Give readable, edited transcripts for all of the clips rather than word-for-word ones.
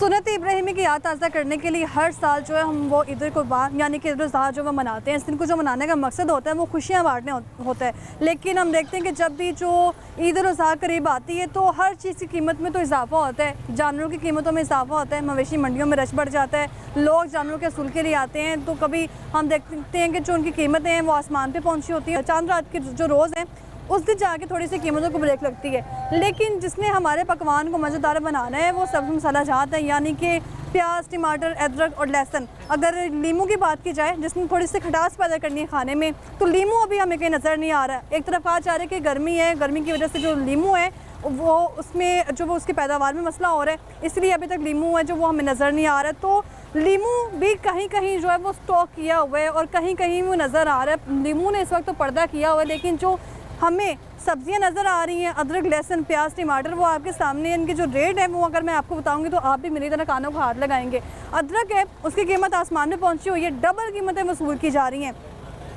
सुन्नत इब्राहिमी की याद ताज़ा करने के लिए हर साल जो है हम वो ईद कुर्बान यानी कि ईद उल अज़हा जो वो मनाते हैं। इस दिन को जो मनाने का मकसद होता है वो खुशियाँ बांटने होता है। लेकिन हम देखते हैं कि जब भी जो ईद उल अज़हा करीब आती है तो हर चीज़ की कीमत में तो इजाफा होता है, जानवरों की कीमतों में इजाफा होता है, मवेशी मंडियों में रश बढ़ जाता है, लोग जानवरों के असूल के लिए आते हैं। तो कभी हम देखते हैं कि जो उनकी कीमतें हैं वो आसमान पर पहुँची होती हैं। चांद रात की जो रोज़ हैं उस दिन जाके थोड़ी सी कीमतों को ब्रेक लगती है। लेकिन जिसने हमारे पकवान को मज़ेदार बनाना है वो सब्ज़ मसाला जात है, यानी कि प्याज, टमाटर, अदरक और लहसुन। अगर लीमू की बात की जाए जिसमें थोड़ी सी खटास पैदा करनी है खाने में, तो लीमू अभी हमें कहीं नज़र नहीं आ रहा है। एक तरफ कहा जा रहा है कि गर्मी है, गर्मी की वजह से जो लीमू है वो उसमें जो वो उसकी पैदावार में मसला हो रहा है, इसलिए अभी तक लीमू है जो वो हमें नज़र नहीं आ रहा है। तो लीमू भी कहीं कहीं जो है वो स्टॉक किया हुआ है और कहीं कहीं वो नज़र आ रहा है। लीमू ने इस वक्त तो पर्दा किया हुआ है, लेकिन जो हमें सब्जियां नज़र आ रही हैं, अदरक, लहसुन, प्याज, टमाटर, वो आपके सामने है। इनके जो रेट है वो अगर मैं आपको बताऊंगी तो आप भी मेरी तरह कानों को हाथ लगाएंगे। अदरक है उसकी कीमत आसमान में पहुंची हुई है, डबल कीमतें वसूल की जा रही हैं।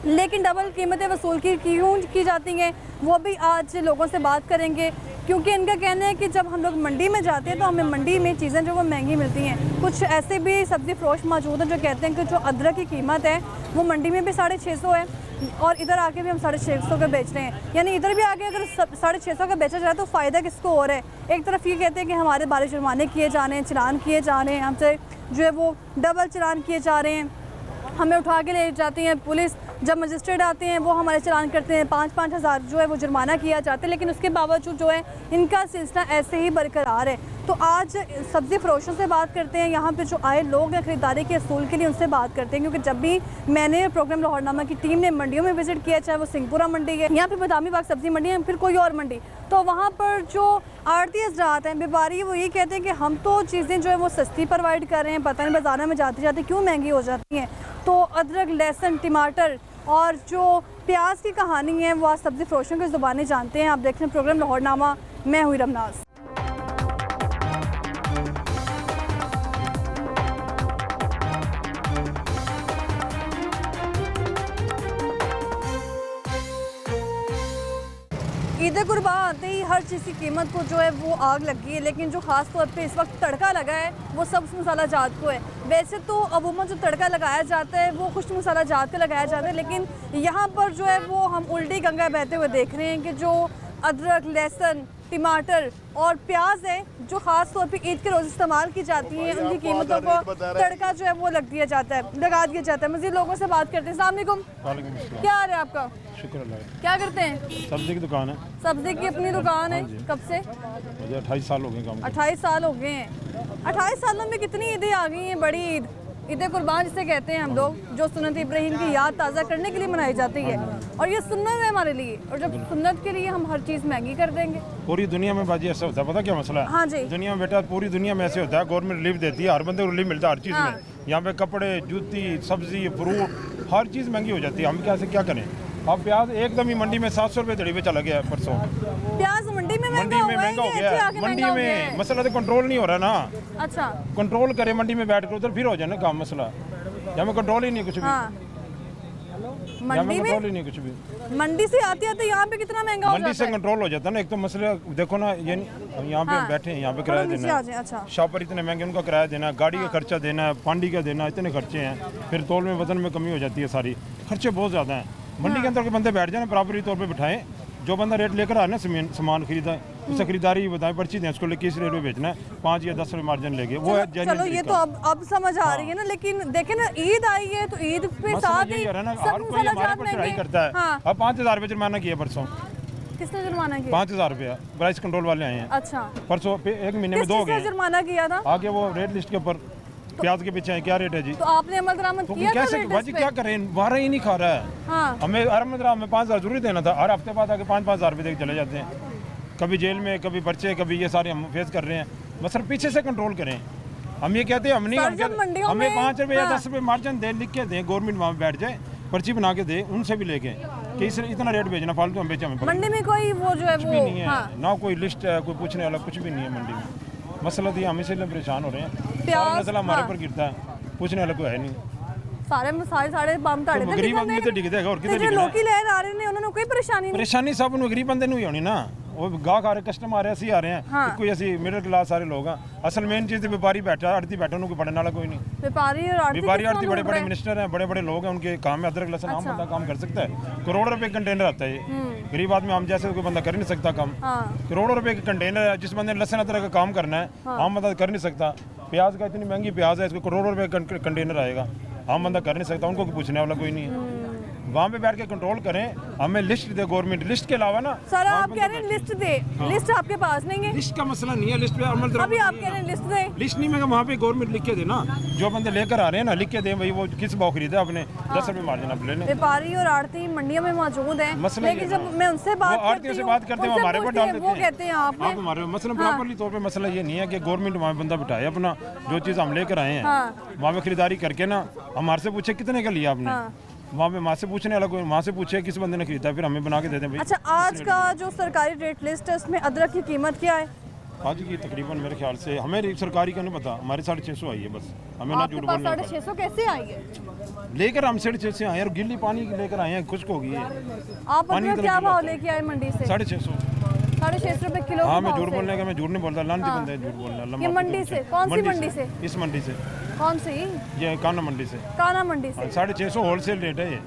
लेकिन डबल कीमतें वसूल क्यों की जाती हैं वो भी आज लोगों से बात करेंगे, क्योंकि इनका कहना है कि जब हम लोग मंडी में जाते हैं तो हमें मंडी में चीज़ें जो वो महंगी मिलती हैं। कुछ ऐसे भी सब्ज़ी फरोश मौजूद हैं जो कहते हैं कि जो अदरक की कीमत है वो मंडी में भी 650 है और इधर आके भी हम 650 का बेच रहे हैं। यानी इधर भी आके अगर 650 का बेचा जाए तो फ़ायदा किसको हो रहा है। एक तरफ ये कहते हैं कि हमारे बारे जुर्माने किए जा रहे हैं, चलान किए जा रहे हैं, हमसे जो है वो डबल चलान किए जा रहे हैं, हमें उठा के ले जाती हैं पुलिस। जब मजिस्ट्रेट आते हैं वो हमारे चलान करते हैं, 5-5 हज़ार जो है वो जुर्माना किया जाता है। लेकिन उसके बावजूद जो है इनका सिलसिला ऐसे ही बरकरार है। तो आज सब्ज़ी फरोशों से बात करते हैं, यहाँ पे जो आए लोग हैं ख़रीदारी के असूल के लिए उनसे बात करते हैं। क्योंकि जब भी मैंने प्रोग्राम लाहौरनामा की टीम ने मंडियों में विज़िट किया, चाहे वो सिंहपुरा मंडी है, यहाँ पे बदामी बाग सब्ज़ी मंडी है, फिर कोई और मंडी, तो वहाँ पर जो आड़ती हज़रात हैं, व्यापारी, वो ये कहते हैं कि हम तो चीज़ें जो है वो सस्ती प्रोवाइड कर रहे हैं, पता नहीं बाज़ार में जाते जाते क्यों महंगी हो जाती हैं। तो अदरक, लहसुन, टमाटर और जो प्याज की कहानी है वो आज सब्ज़ी फरोशों की ज़ुबानें जानते हैं। आप देख रहे हैं प्रोग्राम लाहौरनामा, मैं हुई रमनाज। ईद कुर्बा आते ही हर चीज़ की कीमत को जो है वो आग लगी है। लेकिन जो ख़ास तौर पे इस वक्त तड़का लगा है वो सब्ज़ मसाला जात को है। वैसे तो अमूमन जो तड़का लगाया जाता है वो खुश्क मसाला जात का लगाया जाता है, लेकिन यहाँ पर जो है वो हम उल्टी गंगा बहते हुए देख रहे हैं कि जो अदरक, लहसुन, टमाटर और प्याज है जो ख़ास तौर पे ईद के रोज़ इस्तेमाल की जाती हैं, उनकी कीमतों को तड़का जो है वो लगा दिया जाता है। मज़ीद लोगों से बात करते हैं। अस्सलाम वालेकुम, क्या हाल है आपका? शुक्र अल्लाह। क्या करते हैं? सब्जी की दुकान है। सब्जी की अपनी दुकान है। कब से? मुझे 28 साल हो गए काम। 28 साल हो गए हैं। 28 सालों में कितनी ईदें आ गई हैं? बड़ी ईद, ईद कुर्बान जिसे कहते हैं हम लोग, जो सुन्नत इब्राहिम की याद ताज़ा करने के लिए मनाई जाती है। और ये सुन्नत है हमारे लिए, और जब सुन्नत के लिए हम हर चीज़ महंगी कर देंगे। पूरी दुनिया में बाजी ऐसा होता है, पता क्या मसला है? हाँ जी। दुनिया में बेटा पूरी दुनिया में ऐसे होता है, गवर्नमेंट रिलीफ देती है, हर बंदे को रिलीफ मिलता है हर चीज़ में। यहाँ पे कपड़े, जूती, सब्जी, फ्रूट, हर चीज़ महंगी हो जाती है। हम क्या करें? अब प्याज एकदम ही मंडी में 700 रुपये दड़ी पे चला गया है परसों। प्याज मंडी में महंगा हो गया है। मंडी में मसला तो कंट्रोल नहीं हो रहा ना। अच्छा, कंट्रोल करे मंडी में बैठ कर, उधर फिर हो जाए ना काम। मसला यहाँ में कंट्रोल ही नहीं कुछ भी। मंडी में कंट्रोल ही नहीं कुछ भी। मंडी से आते आते यहाँ पे कितना महंगा हो जाता है? मंडी से कंट्रोल हो जाता है ना। एक तो मसला देखो ना, ये यहाँ पे बैठे हैं, यहाँ पे किराया देना है। अच्छा, शॉप पर इतने महंगे उनका किराया देना, गाड़ी का खर्चा देना, पानी का देना, इतने खर्चे हैं। फिर तौल में वजन में कमी हो जाती है, सारी खर्चे बहुत ज़्यादा हैं। मंडी के अंदर के बंदे बैठ जाए बराबरी तौर पे बिठाएं, जो बंदा रेट लेकर आए ना सामान खरीदा उसे खरीदारी बताएं, पर्ची दें उसको, लेकिन किस रेट में बेचना है, 5 या 10 रुपये मार्जिन लेके वो है। चलो ये तो अब समझ आ रही है ना। लेकिन देखे ना, ईद आई है तो ईद पे साथ ही हर कोई हमारे पर चढ़ाई करता है। अब 5000 रुपये जुर्माना किया परसों। किसने जुर्माना किया? 5000 रुपया प्राइस कंट्रोल वाले आए हैं। अच्छा, परसों एक महीने में 2 हो गए जुर्माना किया था। आगे वो रेट लिस्ट के ऊपर प्याज के पीछे है, क्या रेट है जी? तो आपने अमल दरामद किया? कैसे बाजी क्या करें, बारह ही नहीं खा रहा है। हाँ। हमें में 5000 जरूरी देना था, हर हफ्ते बाद आके 5-5 रुपये देकर चले जाते हैं। कभी जेल में, कभी पर्चे, कभी ये सारे हम फेस कर रहे हैं। बस सर पीछे से कंट्रोल करें। हम ये कहते हैं हम नहीं, हमें 5 रुपये या 10 रुपये मार्जिन दे, लिख के दें, गवर्नमेंट वहाँ बैठ जाए, पर्ची बना के दे, उनसे भी लेके कि इस इतना रेट बेचना, फालतू हम बेचे। हमें मंडी में कोई वो जो है कुछ भी नहीं है, ना कोई लिस्ट है, कोई पूछने वाला कुछ भी नहीं है मंडी में। मसला तो हम इसीलिए परेशान हो रहे हैं, मसला हमारे पर गिरता है, पूछने वाला कोई है नहीं। सारे बम ताड़े गरीब आदमी तो डिग देगा और किधर लोग ही ले आ रहे ने, उन्होंने कोई परेशानी नहीं। परेशानी सब गरीब बंदे नहीं होनी ना। वो गाहक आ रहे, कस्टमर आ रहे, ऐसे ही आ रहे हैं। हाँ। कोई ऐसी मिडिल क्लास सारे लोग हैं। असल मेन चीज़ व्यापारी बैठा, आड़ती बैठा, उनको पढ़ने वाला कोई नहीं। व्यापारी और आड़ती व्यापारी किस आड़ती तरह बड़े ढूंढ बड़े रहे हैं? मिनिस्टर हैं, बड़े बड़े लोग हैं, उनके काम में अदरक लहसुन आम बंदा काम कर सकता है। करोड़ों रुपए का कंटेनर आता है ये, गरीब आदमी हम जैसे कोई बंदा कर ही नहीं सकता काम। हाँ करोड़ों रुपए का कंटेनर है, जिस बंदे ने लहसुन अदरक का काम करना है, आम बंदा कर नहीं सकता। प्याज का इतनी महंगी प्याज है, इसको करोड़ों रुपए का कंटेनर आएगा, आम बंदा कर नहीं सकता, उनको पूछने वाला कोई नहीं है। वहाँ पे बैठ के कंट्रोल करें, हमें लिस्ट दे गवर्नमेंट, लिस्ट के अलावा ना सर आप कह रहे हैं लिस्ट दे, लिस्ट आपके पास नहीं है? लिस्ट का मसला नहीं है, लिस्ट पे अमल अभी आप कह रहे हैं लिस्ट दे, लिस्ट नहीं, मैं वहाँ पे गवर्नमेंट लिख के दे ना, जो बंदे लेकर आ रहे हैं ना, लिख के दे भाई वो किस भाव खरीदे आपने, 10 रुपए मार्जिन आप लेने। व्यापारी और आड़ती मंडियों में मौजूद हैं, मसला लेकिन जब मैं उनसे बात आड़तियों से बात करते हैं, वो हमारे पर डाल देते वो हैं, कहते हैं आप हमारे मसला प्रॉपरली तौर पे मसला ये नहीं है कि गवर्नमेंट वहाँ बंदा बिठाए अपना, जो चीज़ हम लेकर आए हैं वहाँ पे खरीदारी करके ना हमारे से पूछे कितने का लिया आपने, वहाँ पे वहाँ से पूछने वाला कोई, वहाँ से पूछे किस बंदे ने खरीदा, फिर हमें बना के दे दें भाई। अच्छा आज का जो सरकारी रेट लिस्ट है उसमें अदरक की कीमत क्या है? आज की तकरीबन मेरे ख्याल से हमें सरकारी का नहीं पता, हमारे 650 आई है बस, हमें ना झूठ बोलना। 650 कैसे आई है? लेकर हम 650 आए हैं और गिल्ली पानी लेकर आए हैं, खुश्क हो गई है। आप अदरक क्या भाव लेके आए मंडी से? 650। 650 रुपए किलो? हाँ मैं झूठ बोलने का, मैं झूठ नहीं बोलता, लानती बंदा है झूठ बोलना। ये मंडी से? कौन सी मंडी से? इस मंडी से। कौन सी? ये काना मंडी से। काना मंडी से? 650 होलसेल रेट है ये।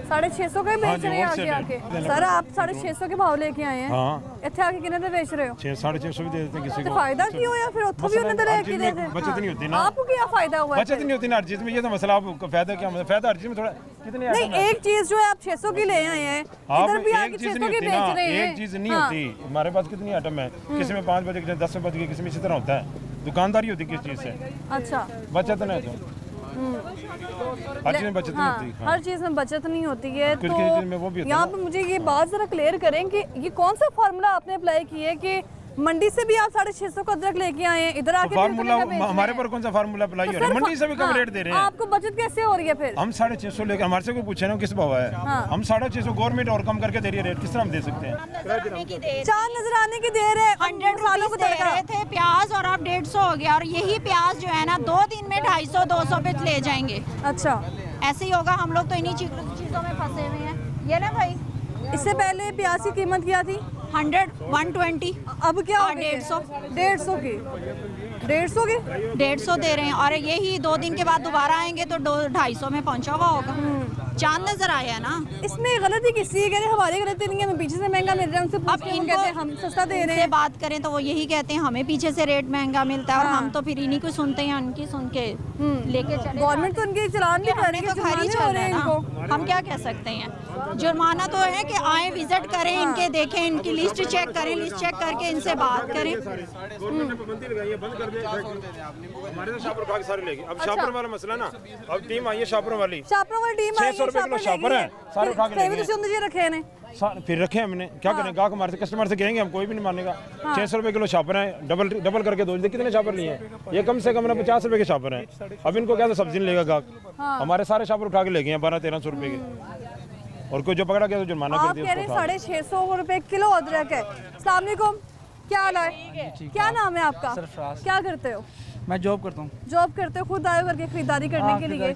650 के बेच रहे हैं आगे आके? सर आप 650 के भाव लेके आए हैं, हाँ इतने आके कितने बेच रहे हो? 650 भी दे देते हैं किसी तो को। फायदा क्यों होया फिर? उत्थों भी उन्होंने हर ले चीज़ के में दे दे। बचत नहीं होती ना। आपको क्या फायदा हुआ है? बचत नहीं होती ना हर चीज़ में, ये तो मसला। आपको फायदा क्या, फायदा हर चीज़ में थोड़ा कितनी नहीं, एक चीज जो है आप 600 की ले आए हैं, इधर भी आके 600 की बेच रहे हैं। एक चीज़ नहीं होती, हमारे पास कितनी आइटम है, किसी में 5 बजे, 10 बजे, किसी में इसी तरह होता है। दुकानदारी होती किस चीज़ से, अच्छा बचत नहीं होती, हर चीज़ में बचत नहीं होती। हर चीज़ में बचत नहीं होती है। कुछ तो चीज़ में वो भी होता है यहाँ ना। पे मुझे ये बात जरा क्लियर करें कि ये कौन सा फार्मूला आपने अप्लाई किया है कि मंडी से भी आप 650 का अदरक लेके आए हैं, इधर आके फार्मूला हमारे पर कौन सा फार्मूला अप्लाई हो रहा है? मंडी से भी कम रेट दे रहे हैं। आपको बचत कैसे हो रही है फिर? हम 650 लेकर, हमारे से कोई पूछे ना किस भाव है, हम 650 गवर्नमेंट और कम करके दे रही है रेट, किस तरह हम दे सकते हैं? चांद नजर आने की देर है, 100 रुपीस दे रहे थे प्याज और अब 150 हो गया, और यही प्याज जो है ना 2 दिन में 250 200 पे ले जाएंगे। अच्छा ऐसे ही होगा, हम लोग तो इन्हीं चीजों में फंसे हुए हैं। ये ना भाई, इससे पहले प्याज की कीमत क्या थी? 100 120 अब क्या हो और गई है? 150 की 150 की 150 दे रहे हैं, और यही 2 दिन के बाद दोबारा आएंगे तो 250 में पहुंचा हुआ होगा। चांद नजर आया ना। इसमें गलती किसी की? कह रहे हमारी गलती नहीं है, हमें पीछे से महंगा मिल रहा है, उनसे पूछ के वो कहते हैं हम सस्ता दे रहे से हैं। बात करें तो वो यही कहते हैं हमें पीछे से रेट महंगा मिलता है, और हम तो फिर इन्हीं को सुनते हैं, उनकी सुन के लेके चले। गवर्नमेंट तो उनके चलान भी कर रही है, तो घर ही जुर्माने चल हो रहा रहे है हैं ना, इनको। हम क्या कह सकते हैं? जुर्माना तो है कि आए विजिट करें, इनके देखें, इनकी लिस्ट चेक करें, लिस्ट चेक करके इनसे बात करें। गवर्नमेंट ने पाबंदी लगाई है, बंद कर दे। हमारे तो शापर उठा के सारे लेके, अब शापर वाला मसला ना, अब टीम आई है शापरों वाली, शापरों वाली टीम आई है, 600 रुपए किलो शापर है, सारे उठा के ले गए। ਤੁਸੀਂ ਉਹਦੇ रखे हैं फिर रखे हमने, क्या करें? गाहक हमारे से, कस्टमर से कहेंगे हम, कोई भी नहीं मानेगा। 600 रुपए किलो शापर है, डबल करके दो। कितने शापर लिए हैं? ये कम से कम ना 50 रुपए के शापर हैं। अब इनको क्या सब्जी नहीं लेगा गाहक, हमारे सारे शापर उठा के ले गए हैं 1200-1300 रुपए के, और कोई जो पकड़ा गया तो जुर्माना कर आप दिया। कह रहे हैं 650 रुपए किलो अदरक है। अस्सलाम वालेकुम, क्या हाल है? क्या नाम है आपका? क्या करते हो? मैं जॉब करता हूँ। जॉब करते हो? खुद आए करके खरीदारी करने के लिए?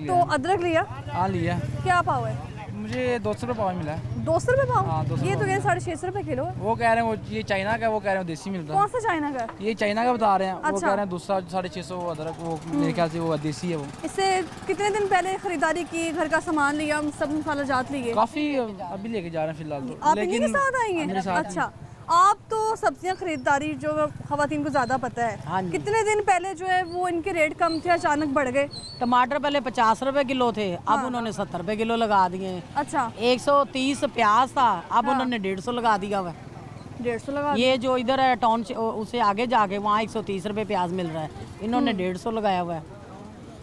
तो अदरक लिया? हाँ लिया। क्या भाव है? मुझे 200 रुपये पाव मिला है। 200 रुपए भाव? हाँ, 200 ये तो कह 650 रुपए किलो है। वो कह रहे हैं वो ये चाइना का है, वो कह रहे हैं देसी मिलता कौन सा चाइना का है? है। ये चाइना का बता रहे हैं, वो अच्छा। कह रहे हैं दूसरा 650 अदरक, वो मेरे ख्याल से वो देसी है। वो इससे कितने दिन पहले खरीदारी की, घर का सामान लिया, सब मसाला जात लिए? काफ़ी अभी लेके जा रहे हैं फिलहाल तो। आप इन्हीं के साथ आएंगे? मेरे साथ अच्छा, आप तो सब्जियां खरीदारी जो खवातीन को ज़्यादा पता हाँ है, जी। कितने दिन पहले जो है वो इनके रेट कम थे, अचानक बढ़ गए? टमाटर पहले 50 रुपए किलो थे, अब उन्होंने 70 रुपए किलो लगा दिए। अच्छा, 130 प्याज था, अब उन्होंने 150 लगा दिया हुआ है। 150 लगा? ये जो इधर है टाउन से उसे आगे जाके वहाँ 130 रुपए प्याज मिल रहा है, इन्होंने 150 लगाया हुआ है।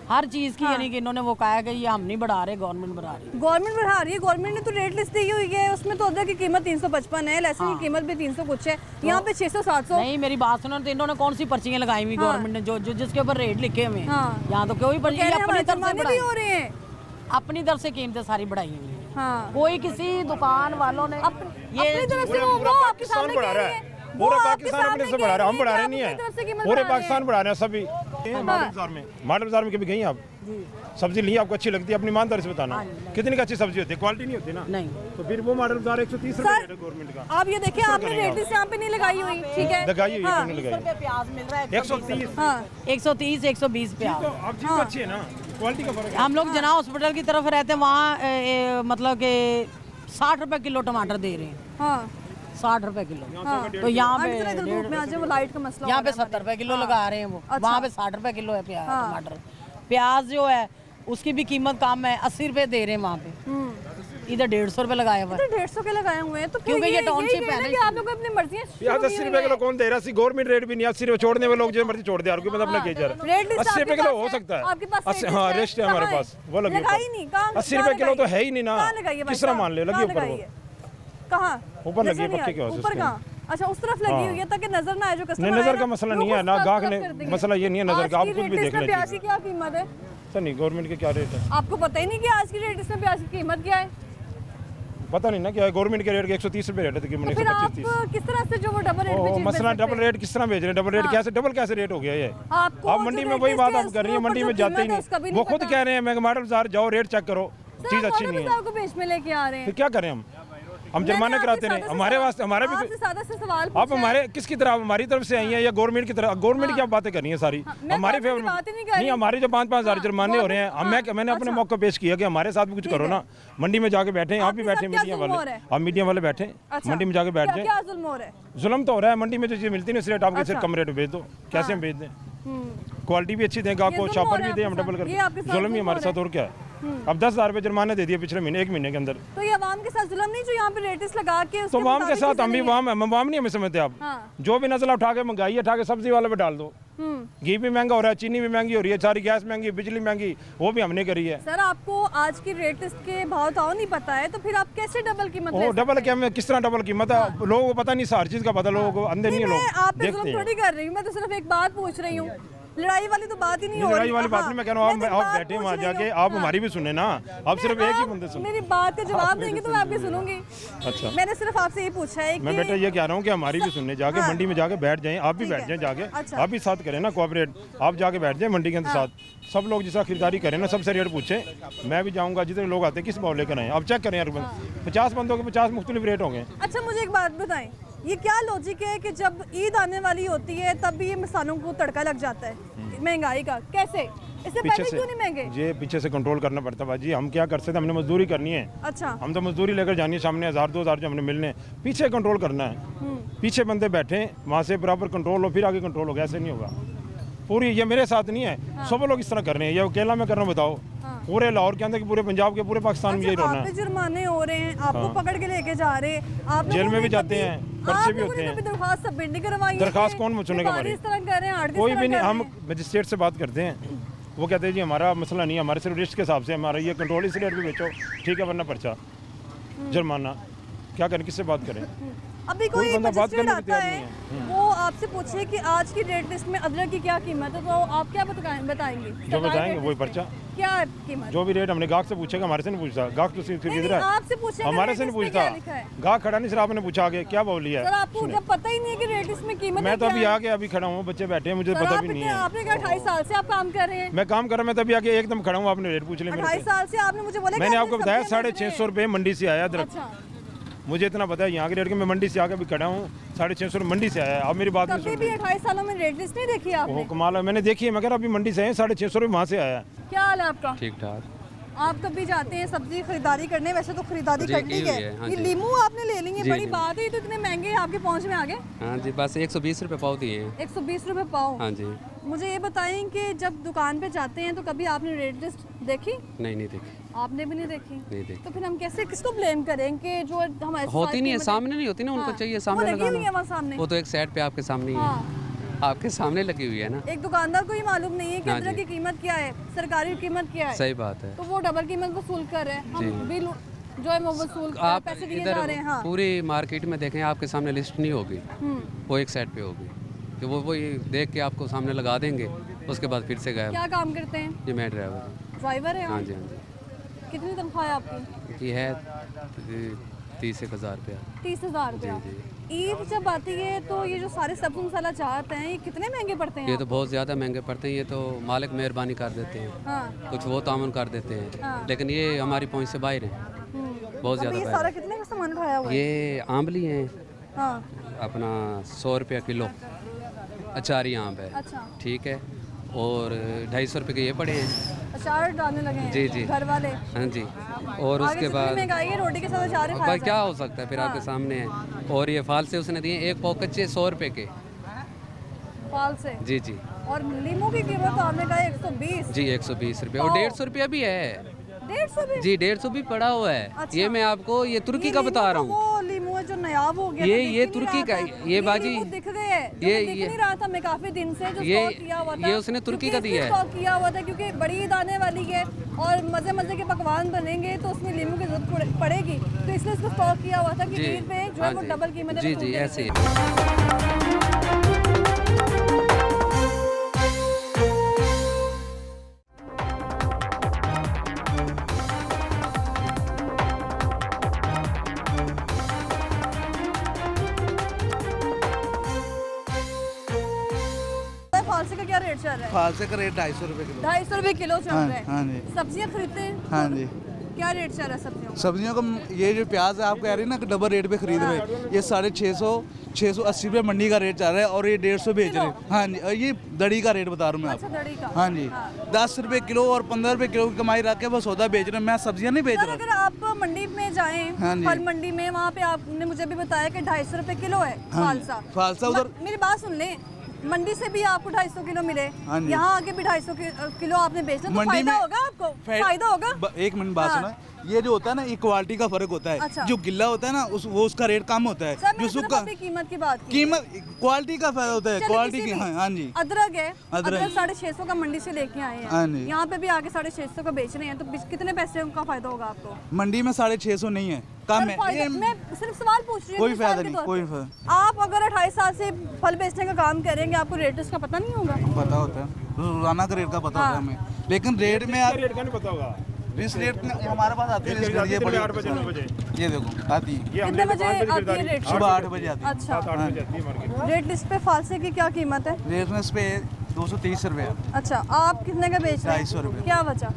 हर चीज़ की, यानी कि इन्होंने वो कहा कि ये हम नहीं बढ़ा रहे, गवर्नमेंट बढ़ा रही है। गवर्नमेंट बढ़ा रही है। गवर्नमेंट ने तो रेट लिस्ट दी हुई है, उसमें तो अदरक की कीमत 355 है, लहसुन की कीमत भी 300 कुछ है, यहाँ पे 600-700। नहीं मेरी बात सुनो, तो इन्होंने कौन सी पर्चियाँ लगाई हुई गवर्नमेंट ने, जो जिसके ऊपर रेट लिखे हुए हैं? हाँ। यहाँ तो कोई पर्ची कह रहे हैं अपनी हमारे तरफ से जुर्माने भी बढ़ाई, हो रहे हैं। अपनी तरफ से कीमतें सारी बढ़ाई हुई हैं। हाँ, कोई किसी दुकान वालों ने अपनी तरफ से वो आपके सामने बढ़ा कह रहा रही है, है, पूरा वो आपके पाकिस्तान अपने सामने से बढ़ा रहा है, हम कह बढ़ा रही रहे है नहीं कि आप अपनी तरफ से है, कीमत पूरे बढ़ा रहे हैं। पाकिस्तान बढ़ा रहे हैं सभी। मॉडल बाजार में कभी गई आप? सब्जी ली आपको अच्छी लगती है, अपनी ईमानदारी से बताना कितनी का अच्छी सब्जी होती है, क्वालिटी नहीं होती ना, नहीं तो फिर वो मॉडल बता रहे 130 रुपए गवर्नमेंट का। आप ये देखिए, आपने रेट लिस्ट यहाँ पे नहीं लगाई हुई, ठीक है, लगाई हुई है, हाँ। क्यों नहीं लगाई? प्याज मिल रहा है 130 हाँ 130 120 प्याज। तो अब चीज तो अच्छी है ना, क्वालिटी का फर्क है। हम लोग जना हॉस्पिटल की तरफ रहते हैं, वहाँ मतलब कि 60 रुपए किलो टमाटर दे रहे हैं, हाँ 60 रुपए किलो। तो यहाँ पे आंटी, जरा धूप में आ जाओ, वो लाइट का मसला यहाँ हो पे रहा है 70 रुपए किलो लगा रहे हैं वो, अच्छा। वहाँ पे 60 रुपए किलो है प्याज टमाटर। प्याज जो है उसकी भी कीमत कम है, 80 रुपए दे रहे हैं वहाँ पे, इधर 150 रुपए लगाया हुआ है। तो 150 के लगाए हुए हैं, तो फिर क्योंकि ये टाउनशिप है ना, कि आप लोग अपनी मर्जी प्याज 80 रुपए किलो कौन दे रहा है? गवर्नमेंट रेट भी नहीं, 80 रुपए छोड़ने वाले लोग जो मर्जी छोड़ दे, और कोई मतलब अपना केजर रेट लिस्ट 80 रुपए किलो हो सकता है, आपके पास रेट हाँ लिस्ट रेस्ट है हमारे कहाँ पास, वो लगी लगाई नहीं, कहाँ 80 रुपए किलो तो है ही नहीं ना, कहाँ लगाइए भाई किस तरह साहब? मान ले, लगी कहाँ ऊपर वो लगाइए? कहाँ ऊपर लगी है, नजर नहीं पट्टी के आ- वजह से ऊपर उसके। कहाँ? अच्छा उस तरफ लगी हुई है ताकि नजर ना आए जो कस्टमर नहीं, नजर का मसला नहीं है ना, गाहक ने मसला ये नहीं है नजर का, आप खुद भी देख लीजिए। प्याज की क्या कीमत है? सर नहीं, गवर्नमेंट के क्या रेट है आपको पता ही नहीं कि आज की रेट इसमें प्याज की कीमत क्या है? पता नहीं ना क्या है, गवर्नमेंट के रेट के 130 रुपए रेट है तकरीबन, तो फिर आप 125-30। किस तरह से जो वो डबल रेट ओ में मसला डबल रेट किस तरह बेच रहे हैं, डबल रेट कैसे, डबल कैसे रेट हो गया ये? आपको आप जो मंडी में रेट वही लिस्ट बात है, आप कर रही है, उसके मंडी ऊपर में जो जाते ही कीमत है, उसका भी नहीं, नहीं वो खुद पता। कह रहे हैं मैं माडल बाजार जाओ रेट चेक करो, चीज अच्छी नहीं है, आपको बेच में लेके आ रहे हैं। फिर क्या करें हम जुर्माने कराते नहीं, हमारे वास्ते हमारा भी आपसे सादा से सवाल आप पूछा है। हमारे किसकी तरफ, हमारी तरफ से आई हैं या गवर्नमेंट की तरफ? गवर्नमेंट की आप बातें करनी है सारी, मैं हमारे गवर्नमेंट फेवर की बात ही नहीं कर रही। नहीं, हमारे जो 5-5 हज़ार जुर्माने हो रहे हैं, मैंने अपने मौके पेश किया कि हमारे साथ भी कुछ करो ना, मंडी में जाके बैठे हैं, आप भी आपके बैठे साथ क्या मीडिया जुल्म हो वाले, रहा है? आप मीडिया वाले बैठे अच्छा। मंडी में जाके बैठ जाए, क्या जुल्म हो रहा है? जुल्म तो हो रहा है, मंडी में जो चीज़ मिलती है ना, इस रेट आपके सिर्फ अच्छा। कम रेट में बेच दो, कैसे हम बेच दें? क्वालिटी भी अच्छी दें, गाहक को जुल्म हो शॉपर रहा भी है दें हम आपके डबल साथ, ये कर, आपके साथ जुल्म ही जुल्म हमारे हो रहा साथ, और क्या है? अब 10,000 रुपये जुर्माने दे दिए पिछले महीने, 1 महीने के अंदर, तो ये अवाम के साथ जुल्म नहीं जो यहाँ पे रेटिस लगा के तो वाम के साथ हम भी वाम है, वाम नहीं हमें समझते आप, हाँ। जो भी नस्ल उठा के महंगाई उठा के सब्जी वाले पे डाल दो, घी भी महंगा हो रहा है, चीनी भी महंगी हो रही है, सारी गैस महंगी, बिजली महंगी, वो भी हमने करी है। सर आपको आज की रेट लिस्ट के भाव ताव नहीं पता है, तो फिर आप कैसे डबल कीमत वो डबल क्या में किस तरह डबल कीमत है, लोगों को पता नहीं, हर चीज़ का पता, लोगों को अंदर नहीं है, मैं लोग आप पे देखते जुल्म हैं। थोड़ी कर रही हूँ, मैं तो सिर्फ एक बात पूछ रही हूँ, लड़ाई वाली तो बात ही नहीं हो रही। लड़ाई वाली बात नहीं मैं कह रहा हूँ, मैं तो आप बात बैठे पूछ वहाँ रही जाके, हूँ। आप हाँ। हमारी भी सुने ना, आप सिर्फ एक ही बंदे सुने। मेरी बात का जवाब देंगे तो मैं आपकी सुनूंगी। अच्छा, मैंने सिर्फ आपसे ये पूछा है मैं कि बेटा ये कह रहा हूँ कि हमारी भी सुनने जाके हाँ। मंडी में जाके बैठ जाएं, आप भी ठीक बैठ है। जाएं जाके, अच्छा। आप भी साथ करें ना कोऑपरेट, आप जाके बैठ जाएं मंडी के अंदर साथ, सब लोग जिसका खरीदारी करें ना, सबसे रेट पूछें, मैं भी जाऊँगा, जितने लोग आते हैं किस भाव लेकर आए, आप चेक करें यार, 50 बंदों के 50 मुख्तलिफ रेट होंगे। अच्छा मुझे एक बात बताएं, ये क्या लॉजिक है कि जब ईद आने वाली होती है तब भी ये मसालों को तड़का लग जाता है महंगाई का? कैसे? इससे पहले क्यों नहीं महंगे? ये पीछे से कंट्रोल करना पड़ता है बाजी, हम क्या कर सकते हैं, हमने मजदूरी करनी है, अच्छा हम तो मजदूरी लेकर जानी है, सामने 1000-2000 जो हमने मिलने हैं, पीछे कंट्रोल करना है, पीछे बंदे बैठे हैं, वहाँ से बराबर कंट्रोल हो, फिर आगे कंट्रोल होगा, ऐसे नहीं होगा। पूरी ये मेरे साथ नहीं है, सब लोग इस तरह कर रहे हैं, ये अकेला मैं कर रहा हूँ, बताओ पूरे लाहौर के अंदर कि पूरे पंजाब के, पूरे पाकिस्तान में यही अच्छा, रोना आप पे है। जुर्माने हो रहे हैं, आपको पकड़ के लेके जा रहे हैं, आप जेल लोगों में भी ने जाते कभी- हैं, पर्चे आप भी लोगों होते ने हैं। कभी दरख्वास्त सबमिट नहीं करवाई है? दरख्वास्त कौन सुनेगा व्यापारी हमारी? इस तरह कर रहे हैं, आड़ती कोई इस तरह भी नहीं, कर हम रहे हैं। मजिस्ट्रेट से बात करते हैं, वो कहते हैं जी हमारा मसला नहीं है, हमारे सिर्फ लिस्ट के हिसाब से हमारा ये कंट्रोल, इस रेट पे बेचो, ठीक है, वरना पर्चा जुर्माना, क्या करें, किससे बात करें? अभी कोई कोई बंदा बात मजिस्ट्रेट करने को आता तैयार है, नहीं वो आपसे पूछे कि आज की रेट लिस्ट में अदरक की क्या कीमत है, तो आप क्या बताएंगे? जो बताएंगे वही पर्चा, क्या कीमत? जो भी रेट हमने गाहक से पूछेगा, हमारे से नहीं पूछता, गाहक तो सिर्फ नहीं, इधर है, आपसे पूछेगा हमारे रेट से नहीं लिस्ट में पूछता, क्या लिखा है? गाहक खड़ा नहीं, सिर्फ आपने पूछा आगे क्या भाव लिया सर है। आपको जब पता ही नहीं है कि रेट लिस्ट में कीमत मैं तो क्या अभी है? आके अभी खड़ा हूँ, बच्चे बैठे हैं, मुझे सर, पता आप भी नहीं इतने- है, आपने कहा 28 साल से आप काम कर रहे हैं, मैं काम कर रहा हूँ, मैं तभी आके एकदम खड़ा हूँ, आपने रेट पूछ लिया मेरे 28 से। साल से आपने मुझे बोला कि मैंने आपने आपको बताया सब्जियां बेच रहे 650 रुपये मंडी से आया अदरक, अच्छा, मुझे इतना पता है यहाँ के रेट के, मैं मंडी से आके अभी खड़ा हूँ, 650 मंडी से आया है, आप मेरी बात नहीं कभी सुन भी रहे। 28 सालों में रेट लिस्ट नहीं देखी आपने? वो कमाल है, मैंने देखी है, मैं कह रहा अभी मंडी से आए 650 रुपये वहाँ से आया है। क्या हाल है आपका? ठीक ठाक। आप कभी जाते हैं सब्जी खरीदारी करने? वैसे तो खरीदारी जी, कर ली की हुई है, है, हाँ ये जी। लीमू आपने ले ली है, जी, बड़ी जी। बात है, ये तो इतने महंगे आपके पहुंच में आ गए। हाँ जी, बस 120 रुपये पाव दिए हैं। 120 रुपए पाव। हाँ जी। मुझे ये बताएं कि जब दुकान पे जाते हैं तो कभी आपने रेट लिस्ट देखी? नहीं देखी, आपने भी नहीं देखी? नहीं देखी। तो फिर हम कैसे किसको ब्लेम करें कि जो हमारे साथ होती नहीं है, कीमतें- सामने नहीं होती ना, उनको हाँ, चाहिए वो सामने लगी हुई है लगाना। वहाँ सामने। वो तो एक सेट पे आपके सामने ही है, हाँ, आपके सामने लगी हुई है ना। एक दुकानदार को ही मालूम नहीं है कि हाँ अदरक जी। की कीमत क्या है, सरकारी कीमत क्या है, सही बात है। तो वो डबल कीमत वसूल कर रहे हैं, जी। हम बिल जो है वो वसूल आप पैसे दिए इधर जा रहे हैं। हाँ। पूरी मार्केट में देखें, आपके सामने लिस्ट नहीं होगी, हम्म। वो एक सेट पे होगी, कि वो ये देख के आपको सामने लगा देंगे, उसके बाद फिर से गायब। क्या काम करते हैं? ये मैं ड्राइवर हूँ। ड्राइवर है हाँ आप? जी, हाँ जी। कितनी तनख्वाह है आपकी? ये है 30-1,000 रुपया। 30,000 रुपया। जी, ईद जब आती है तो ये जो सारे सब्ज़ी मसाला चाहते हैं ये कितने महंगे पड़ते हैं ये तो बहुत ज़्यादा महंगे पड़ते हैं, ये तो मालिक मेहरबानी कर देते हैं, हाँ। कुछ वो तामन कर देते हैं, हाँ। लेकिन ये हमारी पहुंच से बाहर है, बहुत अभी ज़्यादा ये बाहर सारा है। कितने का सामान उठाया हुआ है? ये आंवली हैं हाँ। अपना 100 रुपया किलो, अचारी आम है, अच्छा। ठीक है, और 250 रुपये के ये पड़े हैं। अचार डालने लगे हैं जी जी घर वाले। हाँ जी। और आगे उसके जितनी बाद महंगाई है रोटी के साथ अचार ही अब खाया भाई क्या जाए। हो सकता है, फिर आपके सामने है। और ये फाल से उसने दिए एक पाव कच्चे 100 रुपये के। फाल से। जी जी और नींबू की कीमत तो आपने कहा 120। जी 120 रुपये, और 150 रुपया भी है। 150 भी? जी 150 भी पड़ा हुआ है। अच्छा। ये मैं आपको ये तुर्की ये का बता नींबू रहा तो हूँ। वो नींबू है जो नयाब हो गया ये- था, दिख ये ही नहीं तुर्की रहा का था। ये बाजी- नींबू दिख रहे हैं जो ये- दिख ये- नहीं रहा था मैं काफी दिन से जो ये- स्टॉक किया हुआ था। ये उसने तुर्की का क्योंकि दिया है। इसमें स्टॉक किया हुआ था क्योंकि बड़ी ईद आने वाली है और मजे मजे के पकवान बनेंगे तो उसमें नींबू की जरूरत पड़ेगी, तो इसलिए इसको स्टॉक किया हुआ था कि जी ईद पे जो है हाँ वो जी। डबल कीमत है जी वो जी टूटेगी। ऐसे ही। फालसे का क्या रेट चल रहा है? फालसे का रेट 250 रुपये किलो। 250 रुपए किलो चल हाँ, रहा है। हाँ जी। सब्जियां खरीदते हैं? हाँ जी। क्या रेट चल रहा है सब्जियों का? सब्जियों का ये जो प्याज है आप कह रही है ना कि डबल रेट पे खरीद रहे हैं, ये 650 रुपये मंडी का रेट चल रहा है और ये 150 बेच रहे हैं। हाँ जी, और ये दड़ी का रेट बता रहा हूँ मैं अच्छा आपको। दड़ी का। हाँ जी, 10 रुपये किलो और 15 रुपये किलो की कमाई रख के वो सौदा बेच रहे हैं, मैं सब्जियां नहीं बेच सर रहा। अगर आप मंडी में जाएं हाँ जी। फल मंडी में वहाँ पे आपने मुझे भी बताया कि 250 रुपए किलो है हाँ जी। फालसा। फालसा उधर- मेरी बात सुन ले, मंडी से भी आपको 250 किलो मिले, हाँ जी। यहाँ आके भी 250 किलो आपने बेचना तो मंडी फायदा में- होगा आपको? फायदा होगा? एक मिनट बात हाँ। सुना, ये जो होता है ना ये क्वालिटी का फर्क होता है। अच्छा। जो गिल्ला होता है ना वो उसका रेट कम होता है। सर मैंने जो सिर्फ सूखा अपनी कीमत की बात की। कीमत क्वालिटी का फायदा होता है, चलिए क्वालिटी किसी की। भी- हाँ जी। अदरक है, अदरक। अदरक 650 का मंडी से लेके आए हाँ हैं, जी। यहाँ पे भी आके 650 का बेच रहे हैं, तो कितने पैसे का फायदा होगा आपको? मंडी में 650 नहीं है, कम सर, है। फायदा- ये मैं सिर्फ सवाल पूछ रही हूँ कोई मिसाल फायदा के नहीं, तौर कोई पे। फायदा। आप अगर 28 साल से फल बेचने का काम करेंगे आपको रेट इसका पता नहीं होगा? पता होता है, रोजाना का रेट का पता हाँ। होता है हमें, लेकिन रेट में आप रेट का नहीं पता होगा। इस रेट में हमारे पास आती है ये ये आती है बड़ी 8 बजे 9 बजे। ये देखो आती है ये कितने हमने बजे 5 बजे आती है खरीदारी रेट? सुबह 8 बजे आती है। अच्छा, 7-8 बजे आती है मार्केट। रेट लिस्ट पे फालसे की क्या कीमत है? रेट में इस पे 230 रुपये है। अच्छा, आप कितने का बेच रहे हैं? 250 रुपये। क्या वजह?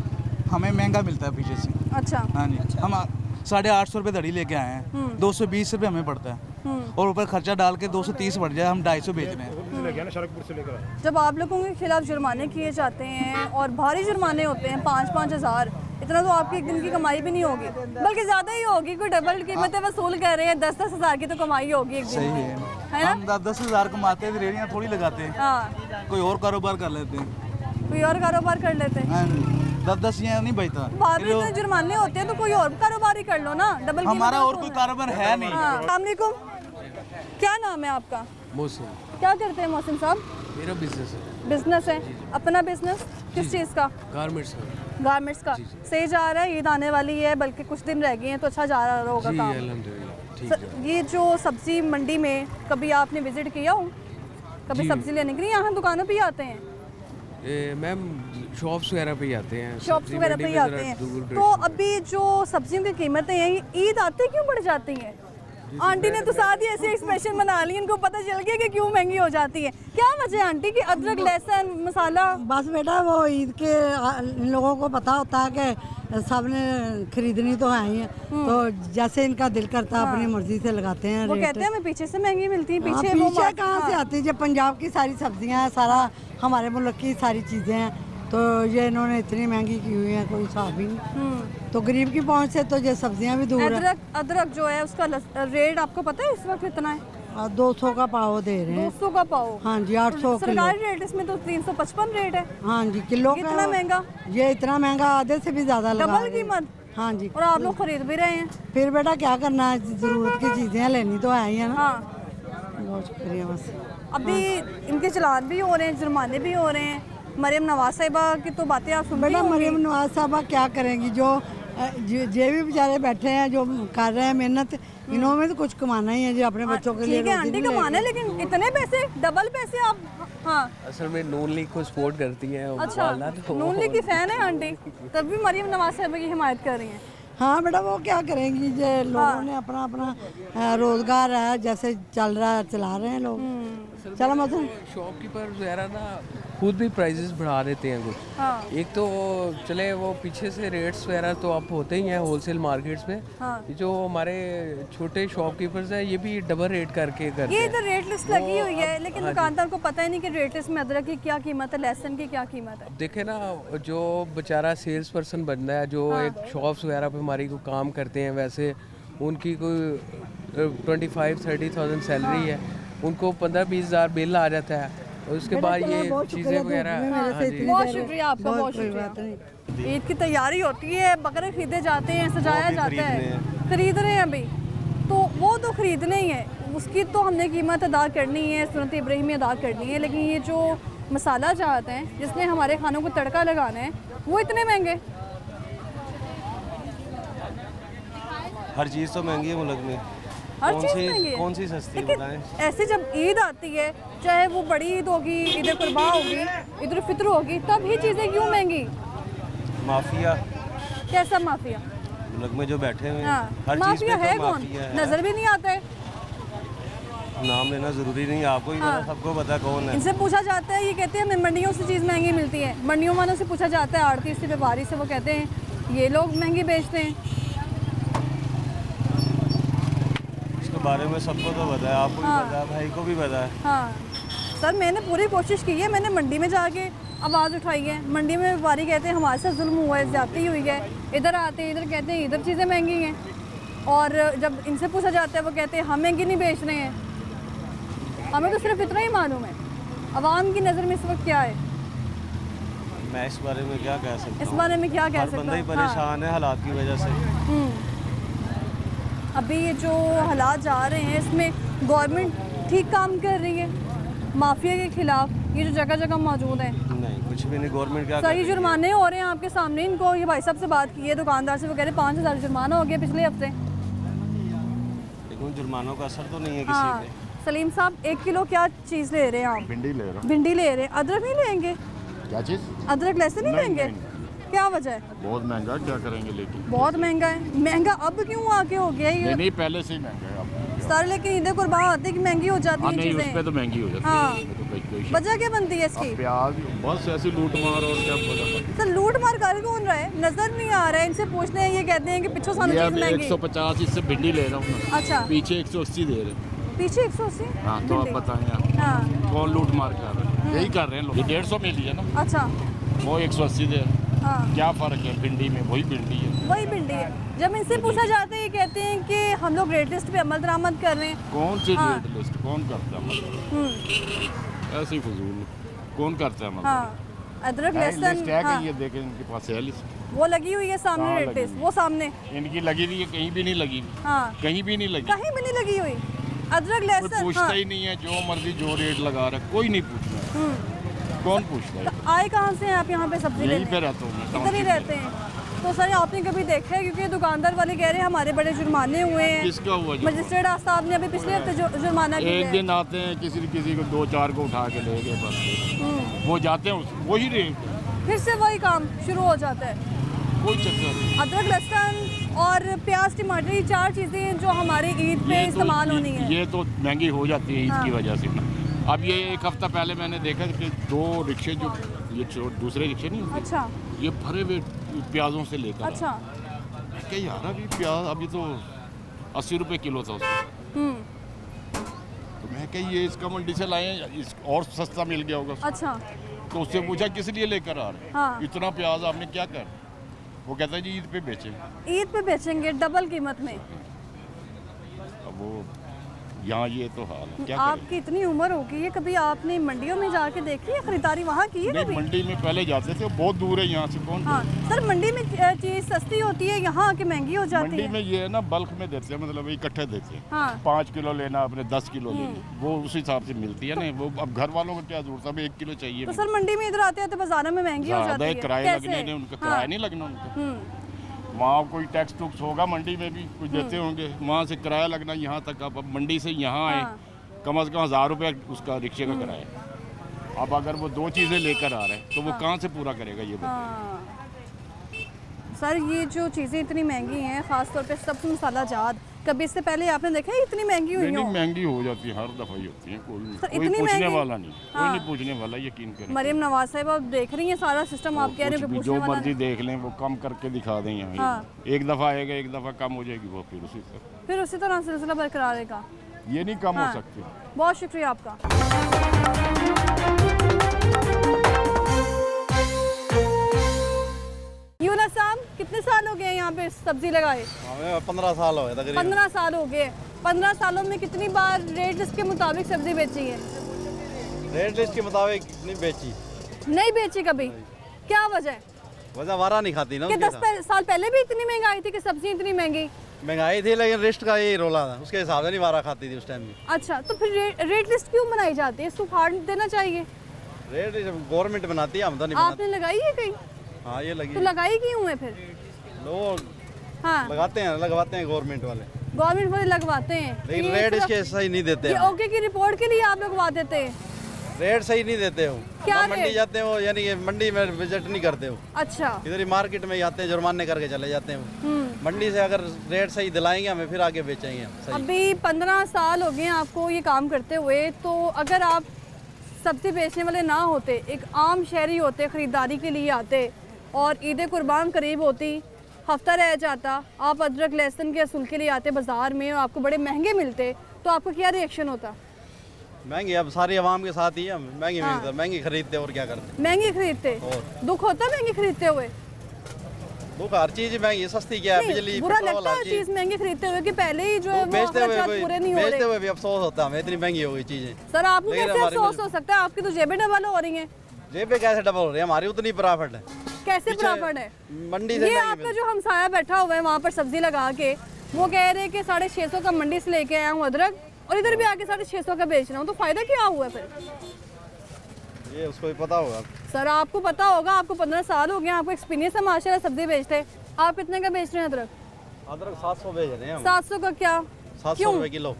हमें महंगा मिलता है पीछे से। अच्छा। हाँ जी, हम 850 रुपये दड़ी लेके आए हैं, 220 रुपये हमें पड़ता है और ऊपर खर्चा डाल के 230 बढ़ जाए, हम 250 बेच रहे हैं। से लेके आए ना, सड़कपुर से लेकर आए। जब आप लोगों के खिलाफ जुर्माने किए जाते हैं और भारी जुर्माने होते हैं 5-5 हज़ार, इतना तो आपकी एक दिन की कमाई भी नहीं होगी, बल्कि ज़्यादा ही होगी। कोई डबल कीमतें वसूल कर रहे हैं, 10-10 हज़ार की तो कमाई होगी एक दिन सही में, है, है ना? हम 10 हज़ार कमाते हैं, रेड़ियाँ थोड़ी लगाते हैं, हाँ, कोई और कारोबार कर लेते हैं। कोई और कारोबार कर लेते हैं। हाँ जी, 10-10 यहाँ नहीं बचता। बाद में इतने जुर्माने होते हैं तो कोई और कारोबार ही कर लो ना, डबल कीमत हमारा और वसूल कोई है। कारोबार है नहीं। हाँ, अस्सलाम वालेकुम, क्या नाम है आपका? मौसम क्या करते हैं मोहसिन साहब? मेरा बिजनेस है, बिजनेस है अपना? बिजनेस किस चीज़ का? गारमेंट्स का। गारमेंट्स का। सही जा रहा है? ईद आने वाली है, बल्कि कुछ दिन रह गए हैं तो अच्छा जा रहा होगा जी काम। अल्हम्दुलिल्लाह ठीक सर, ये जो सब्जी मंडी में कभी आपने विजिट किया हो? कभी जी। सब्जी लेने के लिए यहाँ दुकानों पे ही आते हैं? है। मैम शॉप्स वगैरह पे ही आते हैं, शॉप्स सब्जी वगैरह मंडी पे ही में आते ज़रा हैं। दूर तो अभी जो सब्जियों की कीमतें हैं ईद आते क्यों बढ़ जाती हैं? आंटी ने तो साथ ही ऐसे एक्सप्रेशन बना ली, इनको पता चल गया कि क्यों महंगी हो जाती है। क्या वजह है आंटी की? अदरक, लहसुन, मसाला? बस बेटा वो ईद के इन लोगों को पता होता है कि सब ने खरीदनी तो है ही है, तो जैसे इनका दिल करता है अपनी मर्जी से लगाते हैं वो रेट। कहते हैं हमें पीछे से महंगी मिलती है। हाँ, पीछे वो पीछे कहाँ से आती है? जब पंजाब की सारी सब्जियां हैं, सारा हमारे मुल्क की सारी चीज़ें हैं, तो ये इन्होंने इतनी महंगी की हुई है, कोई हिसाब ही नहीं। तो गरीब की पहुंच से तो ये सब्जियां भी दूर है। अदरक जो है उसका रेट आपको पता है इस वक्त कितना है? 200 का पाव दे रहे हैं। 200 का पाव? हाँ जी, 800 किलो। सरकारी रेट इसमें तो 355 रेट है। हाँ जी, किलो का। इतना महंगा? ये इतना महंगा, आधे से भी ज्यादा लगा डबल रहे हैं। कीमत? हाँ जी। और आप लोग खरीद भी रहे हैं? फिर बेटा क्या करना है, जरूरत की चीजें लेनी तो है ही है ना। हाँ। बहुत शुक्रिया बस। अभी इनके चलान भी हो रहे हैं, जुर्माने भी हो रहे हैं। मरियम नवाज साहिबा की तो बातें आप सुन बेटा मरियम नवाज साहबा क्या करेंगी? जो जे भी बेचारे बैठे हैं, जो कर रहे हैं मेहनत, इन्होंने तो कुछ कमाना ही है, जो अपने बच्चों के लिए ठीक है रोटी आंटी नहीं कमाना है, लेके। लेकिन इतने पैसे, डबल पैसे आप? हाँ। असल में नून लीग को सपोर्ट करती है अच्छा, नून लीग की फैन है आंटी, तब भी मरियम नवाज साहिबा की हिमायत कर रही हैं। हाँ बेटा वो क्या करेंगी, जो लोगों ने अपना अपना रोजगार है जैसे चल रहा है चला रहे हैं लोग। चलो मतलब शॉपकीपर वगैरह ना खुद भी प्राइसेस बढ़ा देते हैं कुछ। हाँ। एक तो चले वो पीछे से रेट्स वगैरह तो अब होते ही हैं होलसेल मार्केट्स में। हाँ। जो हमारे छोटे शॉपकीपर्स हैं ये भी डबल रेट करके करते ये हैं। इधर रेट लिस्ट लगी हुई है, लेकिन दुकानदार को पता ही नहीं कि रेट लिस्ट में अदरक की क्या कीमत है, लहसुन की क्या कीमत है। देखे ना, जो बेचारा सेल्स पर्सन बनता है, जो एक शॉप्स वगैरह पे हमारी को काम करते हैं, वैसे उनकी कोई 25-30,000 सैलरी है, उनको 15-20 हज़ार बिल आ जाता है, और उसके बाद ये चीज़ें वगैरह। हाँ जी, बहुत शुक्रिया आपका, बहुत शुक्रिया। ईद की तैयारी होती है, बकरे खरीदे जाते हैं, सजाया जाता है, खरीद रहे हैं अभी, तो वो तो खरीदने ही है, उसकी तो हमने कीमत अदा करनी है, सुन्नत इब्राहिमी अदा करनी है। लेकिन ये जो मसाला चाहते हैं जिसने हमारे खानों को तड़का लगाना है, वो इतने महंगे। हर चीज़ तो महंगी है मुल्क में, हर चीज़ महंगी है। कौन सी सस्ती लेकिन बताएं। ऐसे जब ईद आती है, चाहे वो बड़ी ईद होगी, ईद कुर्बा होगी, ईद उल फित्र होगी, तब ही चीज़ें क्यों महंगी? माफिया, कैसा माफिया? मुल्क में जो बैठे हुए हैं, हाँ, हर चीज़ माफिया पे है तो कौन? माफिया है। नजर भी नहीं आता है। नाम लेना ज़रूरी नहीं, आपको ही पता, सबको पता कौन है। इनसे पूछा जाता है, ये कहते हैं हमें मंडियों से चीज़ महंगी मिलती है। मंडियों वालों से पूछा जाता है, आड़ती से व्यापारी से, वो कहते हैं ये लोग महंगी बेचते हैं। इसके बारे में सबको तो पता है, आपको भी पता है, भाई को भी पता है। हाँ सर, मैंने पूरी कोशिश की है, मैंने मंडी में जाके आवाज़ उठाई है। मंडी में व्यापारी कहते हैं हमारे साथ जुल्म हुआ है, ज़्यादती हुई है। इधर आते हैं, इधर कहते हैं इधर चीज़ें महंगी हैं, और जब इनसे पूछा जाता है वो कहते हैं हम महंगी नहीं बेच रहे हैं। हमें तो सिर्फ इतना ही मालूम है, अवाम की नज़र में इस वक्त क्या है। मैं इस बारे में क्या कह सकता इस हूँ, बारे में क्या कह हर सकता बंदा ही हूँ? परेशान है हालात की वजह से। अभी ये जो हालात जा रहे हैं, इसमें गवर्नमेंट ठीक काम कर रही है माफिया के खिलाफ, ये जो जगह जगह मौजूद है। नहीं, कुछ भी नहीं, गवर्नमेंट क्या सही जुर्माने हो रहे हैं आपके सामने। इनको ये भाई साहब से बात की है, दुकानदार से, वो कह रहे 5,000 जुर्माना हो गया पिछले हफ्ते। लेकिन जुर्मानों का असर तो नहीं है हाँ किसी पे। सलीम साहब, 1 किलो क्या चीज़ ले रहे हैं आप? भिंडी ले रहा हूँ। भिंडी ले रहे हैं, अदरक नहीं लेंगे? क्या चीज़? अदरक लहसुन नहीं लेंगे? क्या वजह है? बहुत महंगा, क्या करेंगे लेकिन। बहुत महंगा है। महंगा अब क्यों आके हो गया ये? नहीं, पहले से ही महंगा है अब। सर लेकिन ईद कुर्बान आते कि महंगी हो जाती है नहीं, उस पे चीज़ें। तो महंगी हो जाती हाँ। है। तो कोई वजह क्या बनती है इसकी? प्याज बस ऐसी लूट मार और क्या बोला। सर लूट मार कर कौन रहा है? नजर नहीं आ रहा है। इनसे पूछते हैं, ये कहते हैं कि पिछो सानू चीज़ महंगी। 150 इससे भिंडी ले रहा हूँ। अच्छा, पीछे 180 दे रहे हैं। पीछे 180? हाँ, तो आप बताएं आप हाँ कौन लूट मार कर रहे हैं? यही कर रहे हैं लोग। ये 150 में लिया ना, अच्छा, वो 180 दे रहे हैं। हाँ क्या फ़र्क है भिंडी में? वही भिंडी है। वही भिंडी है। जब इनसे पूछा जाता है, ये कहते हैं कि हम लोग रेट लिस्ट पे अमल दरामद कर रहे हैं। कौन सी हाँ। रेट लिस्ट कौन करता है? मतलब ऐसे ही फजूल कौन करता है? मतलब हाँ, अदरक लिस्ट लहसुन, है हाँ, कि ये देखें इनके पास है लिस्ट। वो लगी हुई है सामने कहाँ रेट लगी लिस्ट, हुई? वो सामने। इनकी लगी हुई है, कहीं भी नहीं लगी हुई। हाँ, कहीं भी नहीं लगी। कहीं भी नहीं लगी हुई। अदरक कोई लहसुन, पूछता हाँ। ही नहीं है, जो मर्जी जो रेट लगा रहा है, कोई नहीं पूछ रहा है। कौन पूछता है? तो आए कहाँ से हैं आप यहाँ पे सब्जी यहीं लेने? पे रहता हूँ मैं, इधर ही टाउनशिप में। रहते हैं। तो सर आपने कभी देखा है, क्योंकि दुकानदार वाले कह रहे हैं हमारे बड़े जुर्माने हुए हैं। किसका हुआ जुर्माना? मजिस्ट्रेट साहब ने अभी पिछले हफ्ते जुर्माना किया एक है। दिन आते हैं, किसी को 2-4 को उठा के ले गए, बस वो जाते हैं वही रेट, फिर से वही काम शुरू हो जाता है। कोई चक्कर नहीं। अदरक लहसुन और प्याज टमाटर, ये 4 चीज़ें हैं जो हमारी ईद पे ये तो- इस्तेमाल होनी है। ये तो महंगी हो जाती है ईद हाँ। की वजह से ना। अब ये 1 हफ्ता पहले मैंने देखा कि 2 रिक्शे, जो ये दूसरे रिक्शे नहीं होते, अच्छा, ये भरे हुए प्याजों से लेकर अच्छा, क्या यार, अभी प्याज अभी तो 80 रुपए किलो था उसमें। तो मैं कही ये इसका मंडी से लाए हैं, और सस्ता मिल गया होगा। अच्छा, तो उससे पूछा किस लिए लेकर आ रहे हैं? हाँ। इतना प्याज आपने क्या कर? वो कहता है जी ईद पे बेचे। ईद पे बेचेंगे डबल कीमत में। अब वो यहाँ ये तो हाल है, क्या करें? आपकी इतनी उम्र हो गई है, कभी आपने मंडियों में जाके देखी है, खरीदारी वहाँ की है नहीं, कभी? मंडी में पहले जाते थे, बहुत दूर है यहाँ से। कौन हाँ सर, मंडी में चीज़ सस्ती होती है, यहाँ आके महंगी हो जाती मंडी है। में ये है ना, बल्क में देते हैं, मतलब इकट्ठे देते हैं। हाँ। 5 किलो लेना, अपने 10 किलो लेनी, वो उस हिसाब से मिलती है ना। वो अब घर वालों को क्या जरूरत है, अब 1 किलो चाहिए। तो सर मंडी में इधर आते हैं तो बाजारों में महंगी हो जाती ज़्यादा है। किराए कैसे? लगने ने, उनका हाँ। किराया नहीं लगना उनका। वहाँ कोई टैक्स टुक्स होगा, मंडी में भी कुछ देते होंगे, वहाँ से किराया लगना यहाँ तक। अब मंडी से यहाँ आए, हाँ। कम से कम 1000 रुपये उसका रिक्शे का किराया। अब अगर वो 2 चीज़ें लेकर आ रहे हैं तो वो कहाँ से पूरा करेगा ये बताइए? हाँ। सर ये जो चीज़ें इतनी महंगी हैं, ख़ास तौर पे सब मसाला जात, कभी इससे पहले आपने देखा है इतनी महंगी हुई हो? महंगी हो जाती है, हर दफ़ा ही होती है, कोई सर, कोई इतनी पूछने महंगी? वाला नहीं, हाँ। कोई नहीं पूछने वाला, यकीन करें। मरियम नवाज साहब आप देख रही हैं सारा सिस्टम, आप कह रहे हो कि जो पूछने वाला मर्जी नहीं। देख लें, वो कम करके दिखा दें यहाँ। हाँ। एक दफ़ा आएगा, एक दफ़ा कम हो जाएगी, वो फिर उसी तरह सिलसिला बरकरार रहेगा। ये नहीं कम हाँ। हो सकती। बहुत शुक्रिया आपका। यूनुस साहब, कितने साल हो गए यहाँ पे सब्जी लगाए? हमें 15 साल हो गए तकरीबन। 15 साल हो गए। 15 सालों में कितनी बार रेट लिस्ट के मुताबिक सब्जी बेची है? रेट लिस्ट के मुताबिक नहीं बेची। नहीं बेची कभी? क्या वजह है? वजह वारा नहीं खाती ना कि उनके 10 साथ। साल पहले भी इतनी महंगाई थी कि सब्जी इतनी महंगी? महंगाई थी लेकिन लिस्ट का यही रोला था, उसके हिसाब से नहीं वारा खाती थी उस टाइम भी। अच्छा, तो फिर रेट लिस्ट क्यों बनाई जाती है? इसको फाड़ देना चाहिए। रेट गवर्नमेंट बनाती है, हम तो नहीं आपने लगाई है कहीं? बनाते। हाँ ये लगी। तो लगाई क्यों है फिर? लोग हाँ लगवाते हैं गवर्नमेंट वाले। गवर्नमेंट वाले लगवाते हैं, लेकिन ये रेट सिर्फ- इसके सही नहीं देते ये हैं। ओके की रिपोर्ट के लिए आप लगवा देते हैं? रेट सही नहीं देते हो। क्या हम मंडी रेट? जाते हो, यानी कि मंडी में विजिट नहीं करते हो, अच्छा। इधर ही मार्केट में ही आते हैं, जुर्माने करके चले जाते हैं। मंडी से अगर रेट सही दिलाएंगे हमें, फिर आगे बेचेंगे हम सही। अभी 15 साल हो गए आपको ये काम करते हुए, तो अगर आप सब्ज़ी बेचने वाले ना होते, एक आम शहरी होते, ख़रीदारी के लिए आते और ईद कुर्बान करीब होती, हफ्ता रह जाता, आप अदरक लहसुन के असूल के लिए आते बाज़ार में और आपको बड़े महंगे मिलते, तो आपको क्या रिएक्शन होता? महंगी, अब सारी आवाम के साथ ही है, महंगी हाँ। मिलता, महंगी खरीदते और क्या करते। महंगी खरीदते? और दुख होता महंगी खरीदते हुए? दुख हर चीज महंगी है, सस्ती क्या है, नहीं, बिजली बुरा पेट्रोल लगता हर है चीज। चीज़ महंगी खरीदते हुए कि पहले ही जो है वो बेचते हुए अखराजात पूरे नहीं हो बेचते रहे। हुए भी अफसोस होता है, हमें इतनी महंगी हो गई चीजें। सर आपको लेकिन कैसे हमारी अफसोस हो सकता है? आपकी तो जेबें डबल हो रही हैं। जेब पे कैसे डबल हो रही है, हमारी उतनी प्रॉफिट है। कैसे पीछे प्रॉफिट है? मंडी से ये महंगी आपका जो हमसाया बैठा हुआ है वहाँ पर सब्जी लगा के, वो कह रहे हैं कि 650 का मंडी से लेके आया हूँ अदरक और इधर भी आके 650 का बेच रहा हूँ, तो फायदा क्या हुआ फिर? ये उसको भी पता होगा। सर आपको पता होगा, आपको 15 साल हो गए, आपको एक्सपीरियंस है माशाल्लाह सब्जी बेचते। आप कितने का बेच रहे हैं अदरक? अदरक 700 बेच रहे हैं हम। 700 का क्या? 700 रुपए किलो।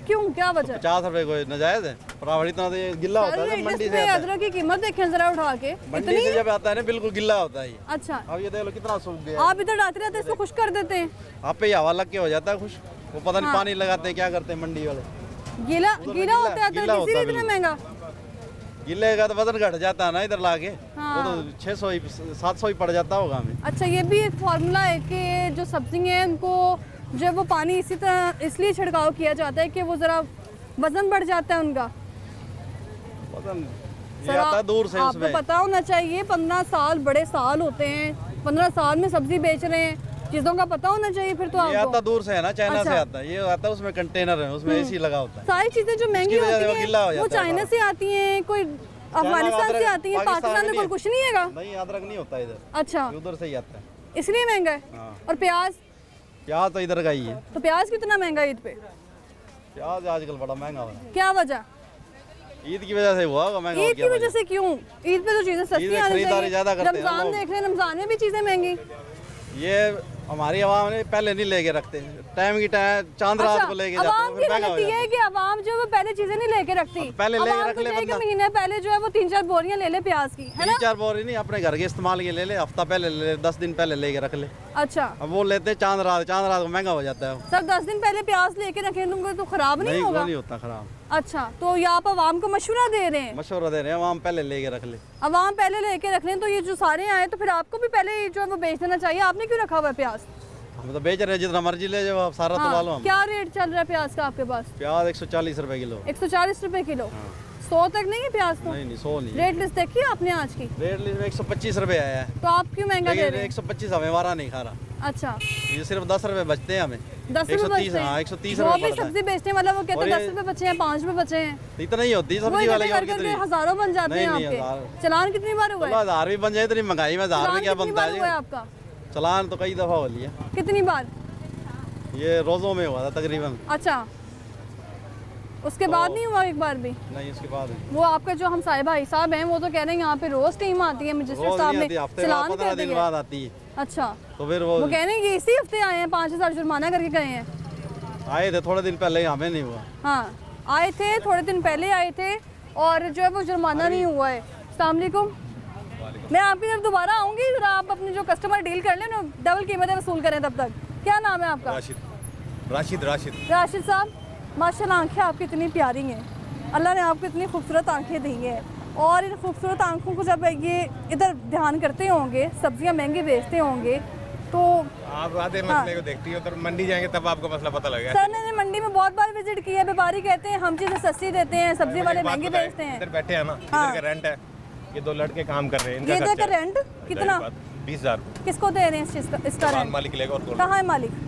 क्यों, क्या वजह? 50 रुपए कोई नाजायज है, प्रॉफिट इतना तो ये गिल्ला होता है, मंडी से आता है। अदरक की कीमत देखें जरा उठा के, मंडी से जब आता है ना बिल्कुल गिल्ला होता है ये। अच्छा, अब ये देख लो कितना सूख गया। आप इधर डालते रहते हैं, इसको खुश कर देते हैं। आप पे ही हवा लग के हो जाता है खुश, वो पता नहीं हाँ। पानी लगाते हैं क्या करते हैं मंडी वाले। गीला उधर गीला होता है गीला अदरक, होता इसीलिए है इतना बिल्कुल। महंगा। गिल्ले का तो वजन घट जाता है ना इधर लाके, हाँ। वो तो 600 ही 700 ही पड़ जाता होगा हमें। अच्छा, ये भी एक फार्मूला है कि जो सब्जी हैं उनको जब वो पानी इसी तरह इसलिए छिड़काव किया जाता है कि वो ज़रा वज़न बढ़ जाता है उनका। वजन ये सर, आता है दूर से आपको उसमें। पता होना चाहिए, 15 साल बड़े साल होते हैं, 15 साल में सब्जी बेच रहे हैं, चीज़ों का पता होना चाहिए फिर तो ये आता आपको। दूर से है ना, चाइना अच्छा। से आता है, ये आता है उसमें कंटेनर है, उसमें एसी लगा होता है। सारी चीज़ें जो महंगी उसकी वजह से वो होती गिल्ला हो हैं वो जाता है चाइना सारा। से आती हैं, कोई अफगानिस्तान से आती हैं, पाकिस्तान में कोई कुछ नहीं है। नहीं अदरक नहीं होता इधर, अच्छा, ये उधर से ही आता है। इसलिए महंगा है। हाँ। और प्याज, प्याज तो इधर का ही है, तो प्याज कितना महंगा है ईद पे? प्याज आजकल बड़ा महंगा हो रहा है। क्या वजह? ईद की वजह से हुआ होगा महंगा। और ईद की क्या वजह से क्यों? ईद पे तो चीजें ईद सस्ती में आनी खरीदारी ज्यादा चाहिए। करते हैं रमजान लोग। देख रहे हैं, रमजान में भी चीजें महंगी। ये हमारी आवाम ने पहले नहीं लेके रखते, टाइम की टाइम चांद रात को लेके जाते हैं, अवाम फिर की महंगा हो गलती जाता है कि अवाम जो है वो पहले चीजें नहीं लेके रखती। पहले लेके अवाम रख को ले चाहिए कि बंदा। महीने पहले जो है वो 3-4 बोरियां ले ले प्याज की, है ना? 3-4 बोरी नहीं, अपने घर के इस्तेमाल के ले ले, हफ्ता पहले ले ले, 10 दिन पहले लेके रख ले। अच्छा अब वो लेते हैं चांद रात को महंगा हो जाता है। सर, 10 दिन पहले प्याज लेके रखें तुमको तो खराब नहीं नहीं वो होगा? नहीं होता खराब। अच्छा, तो ये आप अवाम को मशवरा दे रहे हैं? मशवरा दे रहे हैं, आवाम पहले लेके रख ले। अवाम पहले लेके रख लें, तो ये जो सारे आए तो फिर आपको भी पहले जो है वो बेच देना चाहिए। आपने क्यों रखा हुआ है प्याज? हम तो बेच रहे हैं, जितना मर्जी ले जाओ, आप सारा तो हाँ, डालो हम। क्या रेट चल रहा है प्याज का आपके पास? प्याज 140 रुपए किलो। 140 रुपए किलो। 100 तक नहीं है प्याज तो? नहीं 100 नहीं। रेट लिस्ट देखी आपने आज की? रेट लिस्ट में 125 रुपए आया है, तो आप क्यों महंगा दे लेकिन रहे हैं? 125 हमें वारा नहीं खा रहा, अच्छा, ये सिर्फ 10 रुपए बचते हैं हमें। 10 रुपए 130 बचते हैं? हाँ 130 वो रुपए भी पड़ता है। सब्जी बेचने वाला वो कहते और हैं ये- 10 रुपए बचे हैं, 5 रुपए बचे हैं, इतना ही होती वो सब्जी वाले इकट्ठे और कर कितनी। करके हजारों बन जाते हैं नहीं, आपके। हजार। चलान कितनी बार हुआ है? 1000 भी बन जाए, इतनी महंगाई में 1000 में चलान क्या कितनी बनता बार हुआ है है? आपका? चलान तो कई दफा हो लिया, कितनी बार? ये रोजों में हुआ था तकरीबन। अच्छा, उसके बाद नहीं हुआ एक बार भी? नहीं उसके बाद वो आपका जो हमसाये भाई साहब हैं वो तो कह रहे हैं यहाँ पे रोज टीम आती है, मजिस्ट्रेट रोज साहब नहीं ने आती, हफ्ते बाद चलान 15 कर दिन दिया। बाद आती है। अच्छा, तो फिर वो कह रहे हैं ये इसी हफ्ते आए हैं, 5000 जुर्माना करके गए हैं। आए थे थोड़े दिन पहले, हमें नहीं हुआ। हाँ, आए थे थोड़े दिन पहले आए थे और जो है वो जुर्माना नहीं हुआ है। अस्सलाम वालेकुम। मैं आपकी तरफ दोबारा आऊँगी, जरा आप अपने जो कस्टमर डील कर लें ना, डबल कीमतें वसूल करें तब तक। क्या नाम है आपका? राशिद साहब, माशाल्लाह आंखें आपकी इतनी प्यारी हैं, अल्लाह ने आपको इतनी खूबसूरत आंखें दी हैं, और इन खूबसूरत आंखों को जब ये इधर ध्यान करते होंगे, सब्जियां महंगी बेचते होंगे, तो आप आधे मसले को देखती हो, तो मंडी जाएंगे तब आपको मसला पता लगेगा। सर ने मंडी में बहुत बार विजिट किया है, व्यापारी कहते हैं हम चीज़ें सस्ती देते हैं, सब्जी वाले महंगी बेचते हैं। इधर बैठे हैं ना, इधर का रेंट है, ये 2 लड़के काम कर रहे हैं, ये इधर का रेंट कितना? 20,000। किसको दे रहे हैं इस चीज़ का, इसका रेंट? मालिक लेगा और कौन? कहाँ है मालिक?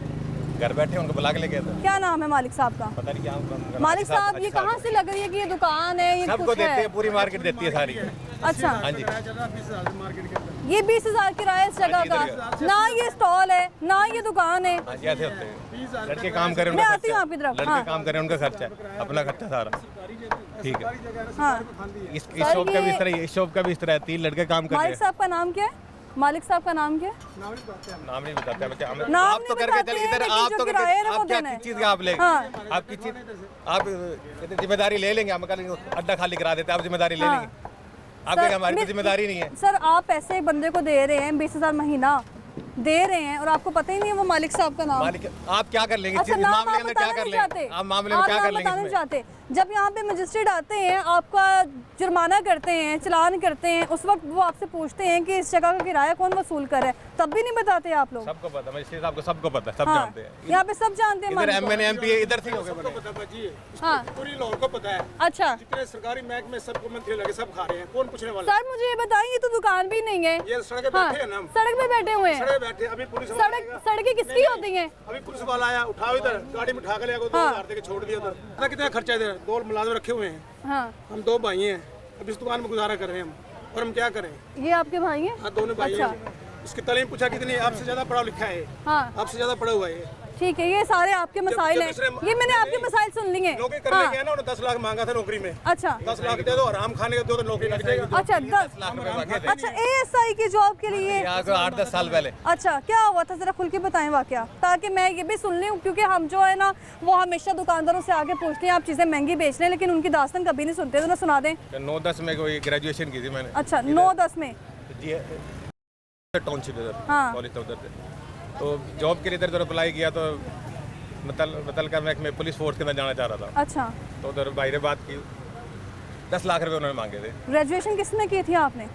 घर बैठे उनको बुला के लेके आते। क्या नाम है मालिक साहब का? पता नहीं क्या। मालिक साहब ये कहाँ से लग रही है कि ये दुकान है? ये सबको कुछ देते है? हैं, पूरी मार्केट देती है सारी। अच्छा, हाँ जी। ये 20,000 किराया इस जगह का, ना ये स्टॉल है ना ये दुकान है। हाँ जी, ऐसे होते हैं। लड़के काम करें, मैं आती हूँ आपकी तरफ। लड़के हाँ। काम करें, उनका खर्चा है, अपना खर्चा सारा। ठीक है। हाँ। इस शॉप का भी इस तरह, इस शॉप का भी इस तरह है, 3 लड़के काम कर रहे मालिक हैं। साहब का नाम क्या है? मालिक साहब का नाम क्या है? नाम नहीं बताते बच्चे, नाम आप तो नहीं करके बताते चल हैं, इधर, लेकिन आप जो तो किराए हैं ना वो आप क्या देना है। किस चीज़ का आप लेंगे? हाँ। आप किस चीज़, आप इधर जिम्मेदारी ले लेंगे, हम कल अड्डा खाली करा देते, आप जिम्मेदारी ले लेंगे? आपके सर, हमारी जिम्मेदारी नहीं है। सर आप पैसे एक बंदे को दे रहे हैं, 20,000 महीना दे रहे हैं, और आपको पता ही नहीं है वो मालिक साहब का नाम। मालिक, आप क्या कर लेंगे? अच्छा, इस नाम मामले आप के अंदर क्या बताना कर नहीं लेंगे? चाहते? आप मामले में क्या नाम कर लेंगे बताना नहीं इसमें? चाहते? जब यहाँ पे मजिस्ट्रेट आते हैं, आपका जुर्माना करते हैं, चलान करते हैं, उस वक्त वो आपसे पूछते हैं कि इस जगह का किराया कौन वसूल करे, तब भी नहीं बताते आप लोग? सबको पता, मजिस्ट्रेट साहब को सबको पता, सब हाँ, जानते हैं। यहाँ पे सब जानते हैं इधर मालिक को। MNA MP इधर से ही हो गए बने। हाँ, पूरी लाहौर को पता है। अच्छा जितने सरकारी महकमे सबको मंत्री लगे, सब खा रहे हैं, कौन पूछने वाला? सर मुझे ये बताइए, ये तो दुकान भी नहीं है, ये सड़क पे हाँ, बैठे हैं ना हम। सड़क पे बैठे हुए हैं। सड़क पे बैठे, अभी पुलिस वाला आएगा। सड़कें किसकी होती हैं? अभी पुलिस वाला आया, उठाओ इधर, गाड़ी में उठा के ले गया, 2,000 देके छोड़ दिया उधर। पता कितना खर्चा है इधर, 2 मुलाजिम रखे हुए हैं, हाँ, हम 2 भाई हैं, अब इस दुकान में गुजारा कर रहे हैं हम, और हम क्या करें? ये आपके भाई हैं? हाँ, दोनों भाई अच्छा। हैं। इसकी तालीम पूछा कितनी है? आपसे ज्यादा पढ़ा लिखा है, हाँ, आपसे ज्यादा पढ़ा हुआ है। ठीक है, ये सारे आपके मसाइल हैं, ये मैंने आपके मसाइल सुन लिए। नौकरी करने गया ना, उन्होंने 10 लाख मांगा था नौकरी में। अच्छा, 10 लाख दे दो, आराम खाने का दो तो नौकरी लग जाएगी। अच्छा 10 लाख रुपए मांगे थे। अच्छा, ASI की जॉब के लिए? यहाँ को 8-10 साल पहले। अच्छा, क्या हुआ था जरा खुल के बताएं वाकया, ताकि मैं ये भी सुन लूँ, क्योंकि हम जो है ना वो हमेशा दुकानदारों से आगे पूछते हैं आप चीज़ें महंगी बेच रहे हैं, लेकिन उनकी दास्तान कभी नहीं सुनते, तो ना सुना दें। 9-10 में कोई ग्रेजुएशन की थी मैंने। अच्छा, 9-10 में? जी, टाउनशिप इधर, हाँ। कॉलेज था उधर से। तो जॉब के लिए इधर अप्लाई किया, तो मतलब मैं पुलिस फोर्स के अंदर जाना चाह रहा था। अच्छा, तो उधर बाहर बात की, 10 लाख रुपए उन्होंने मांगे थे। ग्रेजुएशन किसने की थी आपने?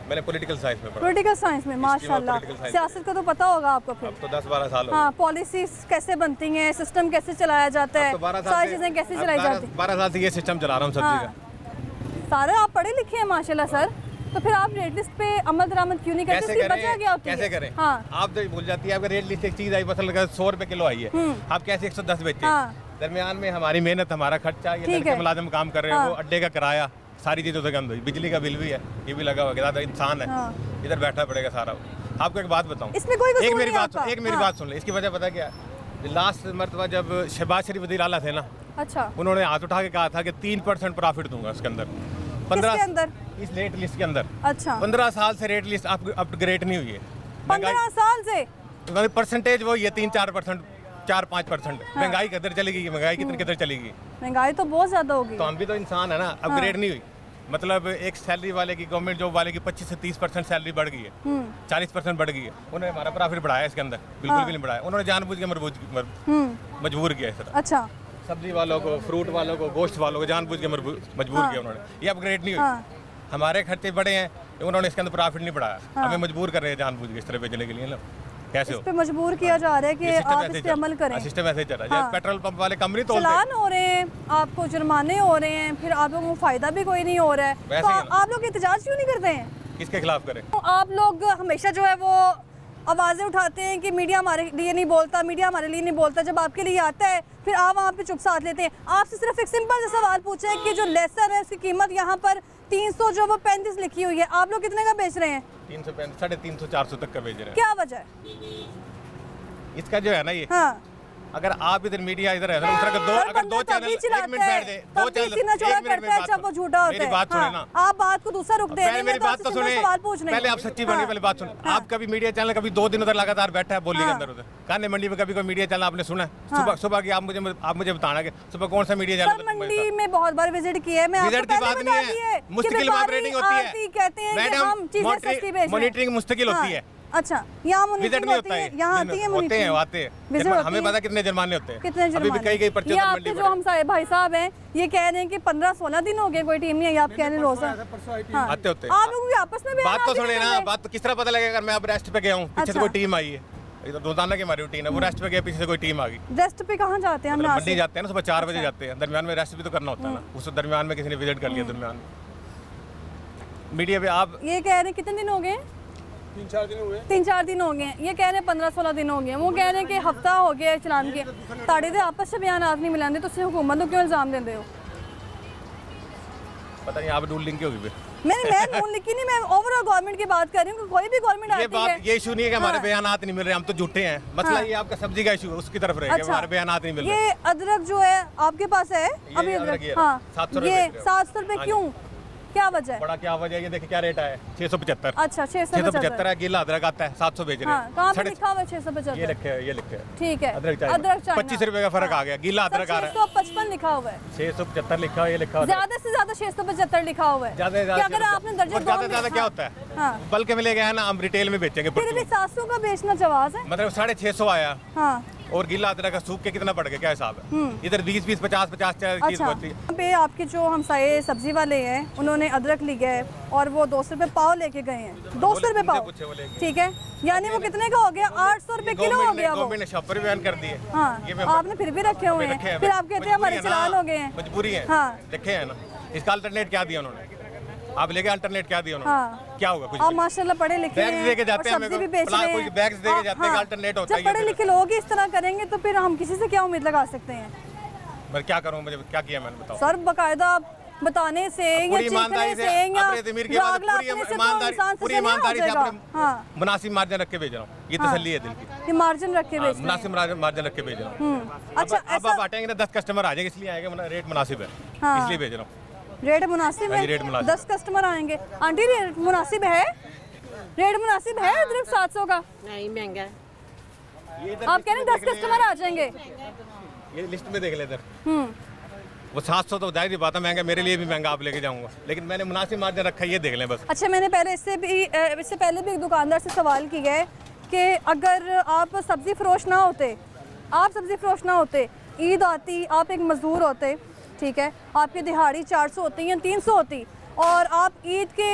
मैंने पॉलिटिकल साइंस में पढ़ा। पॉलिटिकल साइंस में, माशाल्लाह। political science सियासत का तो पता होगा आपको फिर? अब तो 10-12 साल हो हाँ, पॉलिसीज कैसे बनती हैं, सिस्टम कैसे चलाया जाता है, सारी चीज़ें कैसे चलाई जाती हैं? 12 साल से ये सिस्टम चला रहा हूँ सब्जी हाँ। सारे आप पढ़े लिखे हैं माशाल्लाह सर, तो फिर आप रेट लिस्ट पे अमल दरामद क्यों नहीं करते? कैसे इसकी करें? वजह क्या होती है? कैसे करें? हाँ, आप तो भूल जाती है, आपका रेट लिस्ट एक चीज़ आई, मसल 100 रुपए किलो आई है, आप कैसे 110 बेचते हैं? हाँ। दरमियान में हमारी मेहनत, हमारा खर्चा, ये ठीक लड़के है। मुलाजिम काम कर रहे हैं, हाँ। वो अड्डे का किराया, सारी चीज़ों से गंद हुई, बिजली का बिल भी है, ये भी लगा हुआ है, इंसान है, हाँ। इधर बैठना पड़ेगा सारा। आपको एक बात बताऊं, इसमें कोई कसूर एक मेरी नहीं बात आपका। एक मेरी हाँ। बात सुन ले, इसकी वजह पता क्या है? लास्ट मरतबा जब शहबाज शरीफ वज़ीर आला थे ना, अच्छा, उन्होंने हाथ उठा के कहा था कि 3% प्रॉफिट दूंगा उसके अंदर, 15 किसके अंदर? इस रेट लिस्ट के अंदर। अच्छा, 15 साल से रेट लिस्ट अपग्रेड नहीं हुई है। 15 साल से? परसेंटेज वो ये 3-4%, 4-5%। महंगाई किधर चलेगी? महंगाई किधर चलेगी? महंगाई तो बहुत ज्यादा होगी। तो हम भी तो इंसान है ना, अपग्रेड नहीं हुई। मतलब एक सैलरी वाले की, गवर्नमेंट जॉब वाले की 25 से 30% सैलरी बढ़ गई है, 40% बढ़ गई है। उन्होंने हमारा प्रॉफिट बढ़ाया इसके अंदर, बिल्कुल भी नहीं बढ़ाया। उन्होंने जानबूझ के मजबूर किया इस तरह। अच्छा, सब्जी वालों को, फ्रूट वालों को, गोश्त वालों को जानबूझ के मजबूर किया उन्होंने। ये अपग्रेड नहीं हुई। हमारे खर्चे बढ़े हैं, उन्होंने इसके अंदर प्रॉफिट नहीं बढ़ाया। हमें मजबूर कर रहे हैं जानबूझ के इस तरह बेचने के लिए ना। कैसे हो? इस पे मजबूर किया जा रहा है कि आप इस पे अमल करें। सिस्टम ऐसे ही चल रहा है। हाँ। पेट्रोल पंप वाले कम नहीं तोलते, चालान हो रहे हैं, आपको जुर्माने हो रहे हैं, फिर आप लोगों को फायदा भी कोई नहीं हो रहा है, वैसे तो ही ना। आप लोग एहतजाज क्यों नहीं करते हैं? किसके खिलाफ करें? तो आप लोग हमेशा जो है वो आवाज़ें उठाते हैं कि मीडिया हमारे लिए नहीं बोलता, मीडिया हमारे लिए नहीं बोलता। जब आपके लिए आता है फिर आप वहाँ पे चुप साथ लेते हैं। आपसे सिर्फ एक सिंपल सा सवाल पूछा है कि जो लेसर है उसकी कीमत यहाँ पर 300 जो वो 35 लिखी हुई है, आप लोग कितने का बेच रहे हैं? 300, 350, 400 तक का बेच रहे हैं। क्या वजह है इसका जो है ना, ये हाँ, अगर आप इधर मीडिया इधर है दूसरा का दो सर, अगर दो बंदा चैनल तभी 1 चिल्लाता मिनट बैठ है, जाए दो तभी चैनल सीना चौड़ा 1 मिनट करता है जब वो झूठा होता मेरी है। बात सुने ना आप बात को दूसरा रुख दे पहले रहे मेरी हैं, बात तो सुने सवाल पूछ रहे हैं। पहले आप सच्ची बनी पहले बात सुने आपका भी मीडिया चैनल कभी 2 दिन उधर लगातार बैठा है बोली के अंदर उधर कान्हे मंडी में कभी कोई मीडिया चैनल आपने सुना सुबह सुबह की आप मुझे बताना कि सुबह कौन सा मीडिया सर मंडी में बहुत बार विजिट किया है मैं आपको विजिट की पहले बात बता नहीं दी है मुस्तकिल ऑपरेटिंग होती है कहते हैं कि हम चीजें सस्ती बेच रहे हैं। मॉनिटरिंग मुस्तकिल होती है अच्छा, यहाँ विजिट नहीं होता है यहाँ आती है होते हैं आते विजिट हैं होती हमें है। पता कितने जुर्माने होते हैं कितने अभी भी कई पर्चे ये उधर आपके मंडी जो हम भाई साहब हैं ये कह रहे हैं कि 15-16 दिन हो गए कोई टीम नहीं आई, आप कह रहे हैं रोजा हाँ। आते होते आप लोग भी आपस में बात तो सुने ना बात तो किस तरह पता लगेगा अगर मैं अब रेस्ट पे गया हूँ पीछे से कोई टीम आई है ये तो रोजाना की हमारी रूटीन है वो रेस्ट पे गया पीछे से कोई टीम आ गई रेस्ट पे कहाँ जाते हैं हम यहाँ मंडी से? जाते हैं ना सुबह 4 बजे जाते हैं दरमियान में रेस्ट भी तो करना होता है ना उस दरमियान में किसी ने विजिट कर लिया दरमियान में मीडिया पे आप ये कह रहे हैं कितने दिन हो गए 3-4 दिन हुए 3-4 दिन हो गए ये कह रहे हैं 15-16 दिन हो गए वो कह रहे हैं कि हफ्ता हो गया है चलान के ताड़े दे आपस से बयान नहीं मिलाते तो हुकूमत को क्यों इल्जाम देते हो पता नहीं आप रूल लिंक होगी फिर मैं नून लिखी नहीं मैं ओवरऑल गवर्नमेंट की बात कर रही हूँ कोई भी गवर्नमेंट ये आती बात है ये इशू नहीं है कि हमारे बयानात नहीं मिल रहे हम तो झूठे हैं मसला हाँ। ये आपका सब्जी का इशू है उसकी तरफ रहेगा अच्छा, हमारे बयानात नहीं मिल रहे ये अदरक जो है आपके पास है अभी अदरक ये हाँ 700 ये रुपए 700 रुपए हाँ क्यों क्या वजह है बड़ा क्या वजह है ये देखिए क्या रेट आया 675 अच्छा 675 है गीला अदरक आता है 700 बेच रहे हाँ हैं कहाँ पे साढ़े- लिखा हुआ है 675 ये लिखे है ये लिखे है ठीक है अदरक अदरक चाहिए 25 रुपए का फर्क आ गया गीला अदरक आ रहा है 655 लिखा हुआ है 675 लिखा है ये लिखा हुआ है ज्यादा से ज्यादा 675 लिखा हुआ है ज्यादा कि अगर आपने दर्जन ज्यादा ज्यादा क्या होता है हाँ बल्कि में ले गया है ना हम रिटेल में बेचेंगे फिर भी 700 का बेचना जवाज है मतलब 650 आया हाँ और गीला अदरक का सूख के कितना पड़ गया क्या हिसाब है इधर 20 50 50 चीज अच्छा होती है यहाँ पे आपके जो हमसाये सब्जी वाले हैं उन्होंने अदरक लिया है और वो 200 रुपये पाव लेके गए हैं 200 रुपये पाव ठीक है यानी वो कितने का हो गया 800 रुपये किलो हो गया वो गवर्नमेंट ने शॉपर भी बैन कर दिए हाँ ये मैं आपने फिर भी रखे हुए हैं फिर आप कहते हैं हमारे चलान हो गए हैं मजबूरी है हाँ लिखे हैं ना इसका अल्टरनेट क्या दिया उन्होंने आप लेके अल्टरनेट क्या दिया उन्होंने हाँ क्या होगा कुछ आप माशाल्लाह पढ़े लिखे बैग्स दे के जाते हैं सब्जी भी बेच रहे हैं बैग्स दे के जाते हैं हाँ, अल्टरनेट होता है जब पढ़े लिखे लोग ही इस तरह करेंगे तो फिर हम किसी से क्या उम्मीद लगा सकते हैं मैं क्या करूं मुझे क्या किया मैंने बताओ सर बकायदा बताने से या पूरी ईमानदारी चीखने से से या अपने ज़मीर के बाद राग पूरी लापने से तो इंसान ईमानदारी से से नहीं हो अपने जाएगा। हाँ मुनासिब मार्जिन रख के भेज रहा हूँ ये तसल्ली है दिल की ये मार्जिन रख के बेच रहे हैं। मुनासिब मार्जिन रख के भेज रहा हूँ अच्छा अब आप हटेंगे ना 10 कस्टमर आ जाएंगे इसलिए आएंगे रेट मुनासिब है हाँ। इसलिए भेज रहा हूँ रेट मुनासिब हाँ है जी, रेट मुनासिब 10 कस्टमर आएंगे आंटी रेट मुनासिब है रेट मुनासिब है अदरक 700 का नहीं महंगा है आप कह रहे हैं 10 कस्टमर आ जाएंगे ये लिस्ट में देख ले इधर वो 700 तो जाहिर बात है महंगा मेरे लिए भी महंगा आप लेके जाऊंगा लेकिन मैंने मुनासिब मार्जिन रखा है ये देख लें बस अच्छा मैंने पहले इससे पहले भी एक दुकानदार से सवाल किया है कि अगर आप सब्ज़ी फरोश ना होते ईद आती आप एक मज़दूर होते ठीक है आपकी दिहाड़ी 400 होती या 300 होती और आप ईद के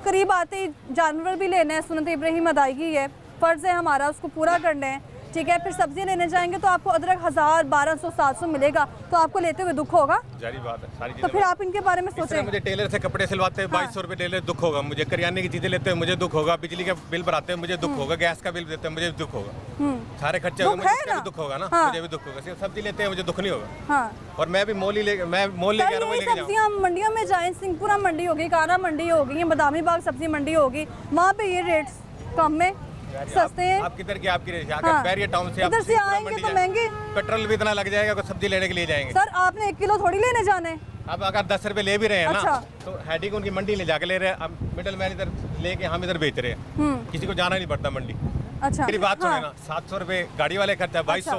करीब आते ही जानवर भी लेना है सुन्नत इब्राहीम अदायगी है फ़र्ज़ है हमारा उसको पूरा करना है ठीक है फिर सब्जी लेने जाएंगे तो आपको अदरक 1000 1200 700 मिलेगा तो आपको लेते हुए दुख होगा जारी बात है सारी तो चीजें फिर आप इनके बारे में इस तरह सोचें मुझे टेलर से कपड़े सिलवाते हैं 2200 रुपए टेलर दुख होगा मुझे करियाने की चीजें लेते हैं मुझे दुख होगा बिजली का बिल भराते हैं मुझे दुख होगा गैस का बिल देते हैं मुझे दुख होगा सारे खर्चे दुख है ना? भी दुख होगा ना हाँ। मुझे भी दुख होगा सिर्फ सब्जी लेते हैं मुझे दुख नहीं होगा हाँ और मैं भी मोल ही लेके आ रहा हूँ लेके सब्जियां मंडियों में जाएं सिंहपुरा मंडी होगी कारा मंडी होगी या बदामी बाग सब्जी मंडी होगी वहाँ पे ये रेट्स कम में सस्ते हैं आप किधर की आपकी हाँ। बैरियर टाउन से इधर से आएंगे तो महंगे पेट्रोल भी इतना लग जाएगा कि सब्जी लेने के लिए जाएंगे सर आपने 1 किलो थोड़ी लेने जाने अब अगर 10 रुपए ले भी रहे हैं ना अच्छा। तो हेडिंग उनकी मंडी ले जाके ले रहे हैं मिडल मैन इधर लेके हम इधर बेच रहे हैं किसी को जाना नहीं पड़ता मंडी अच्छा मेरी बात हाँ। सुने ना 700 रुपए गाड़ी वाले खर्चा है 2200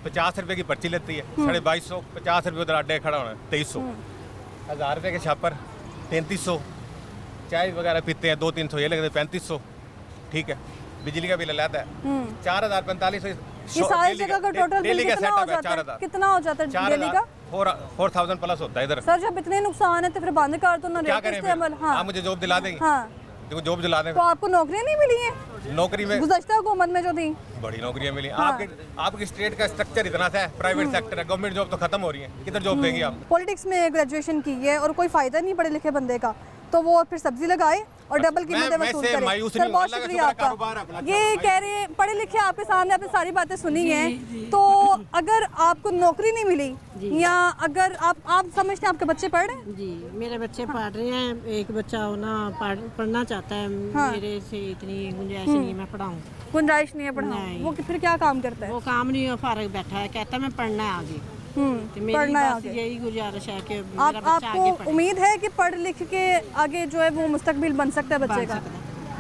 50 रुपए की पर्ची लेती है 2250 50 रुपए उधर अड्डे खड़ा होना है 2300 1000 रुपए के छापर 3300 चाय वगैरह पीते हैं 200-300 ये लगते 3500 ठीक है बिजली का बिल लाता है 4000 4500 ये सारी जगह का टोटल बिल कितना हो जाता है 4000 कितना हो जाता है डेली का 4000 प्लस होता है इधर सर जब इतने नुकसान है तो फिर बंद कर दो ना क्या रेट करें इससे अमल हाँ आप मुझे जॉब दिला देंगे हाँ देखो जॉब दिला दें तो आपको नौकरियां नहीं मिली हैं नौकरी में गुज़श्ता हुकूमत में जो थी बड़ी नौकरियां मिली हाँ। आपकी स्टेट का स्ट्रक्चर इतना सा है प्राइवेट सेक्टर है गवर्नमेंट जॉब तो खत्म हो रही है किधर जॉब देंगी आप पॉलिटिक्स में ग्रेजुएशन की है और कोई फ़ायदा नहीं पढ़े लिखे बंदे का तो वो फिर सब्जी लगाए और डबल कीमतें वसूल करें। सर बहुत शुक्रिया आपका। ये कह रहे हैं पढ़े लिखे, आपके सामने आपने सारी बातें सुनी हैं, तो अगर आपको नौकरी नहीं मिली या अगर आप समझते हैं आपके बच्चे पढ़ रहे हैं? जी मेरे बच्चे पढ़ रहे हैं, एक बच्चा ना पढ़ना चाहता है, मेरे से इतनी गुंजाइश नहीं है मैं पढ़ाऊँ, गुंजाइश नहीं है पढ़ाऊँ। वो फिर क्या काम करता है? वो काम नहीं है, फारग बैठा है, कहता है मैं पढ़ना है आगे। तो मेरी बस यही गुजारिश है कि मेरा बच्चा आगे आपको उम्मीद है कि पढ़ लिख के आगे जो है वो मुस्तकबिल बन सकता है बच्चे का?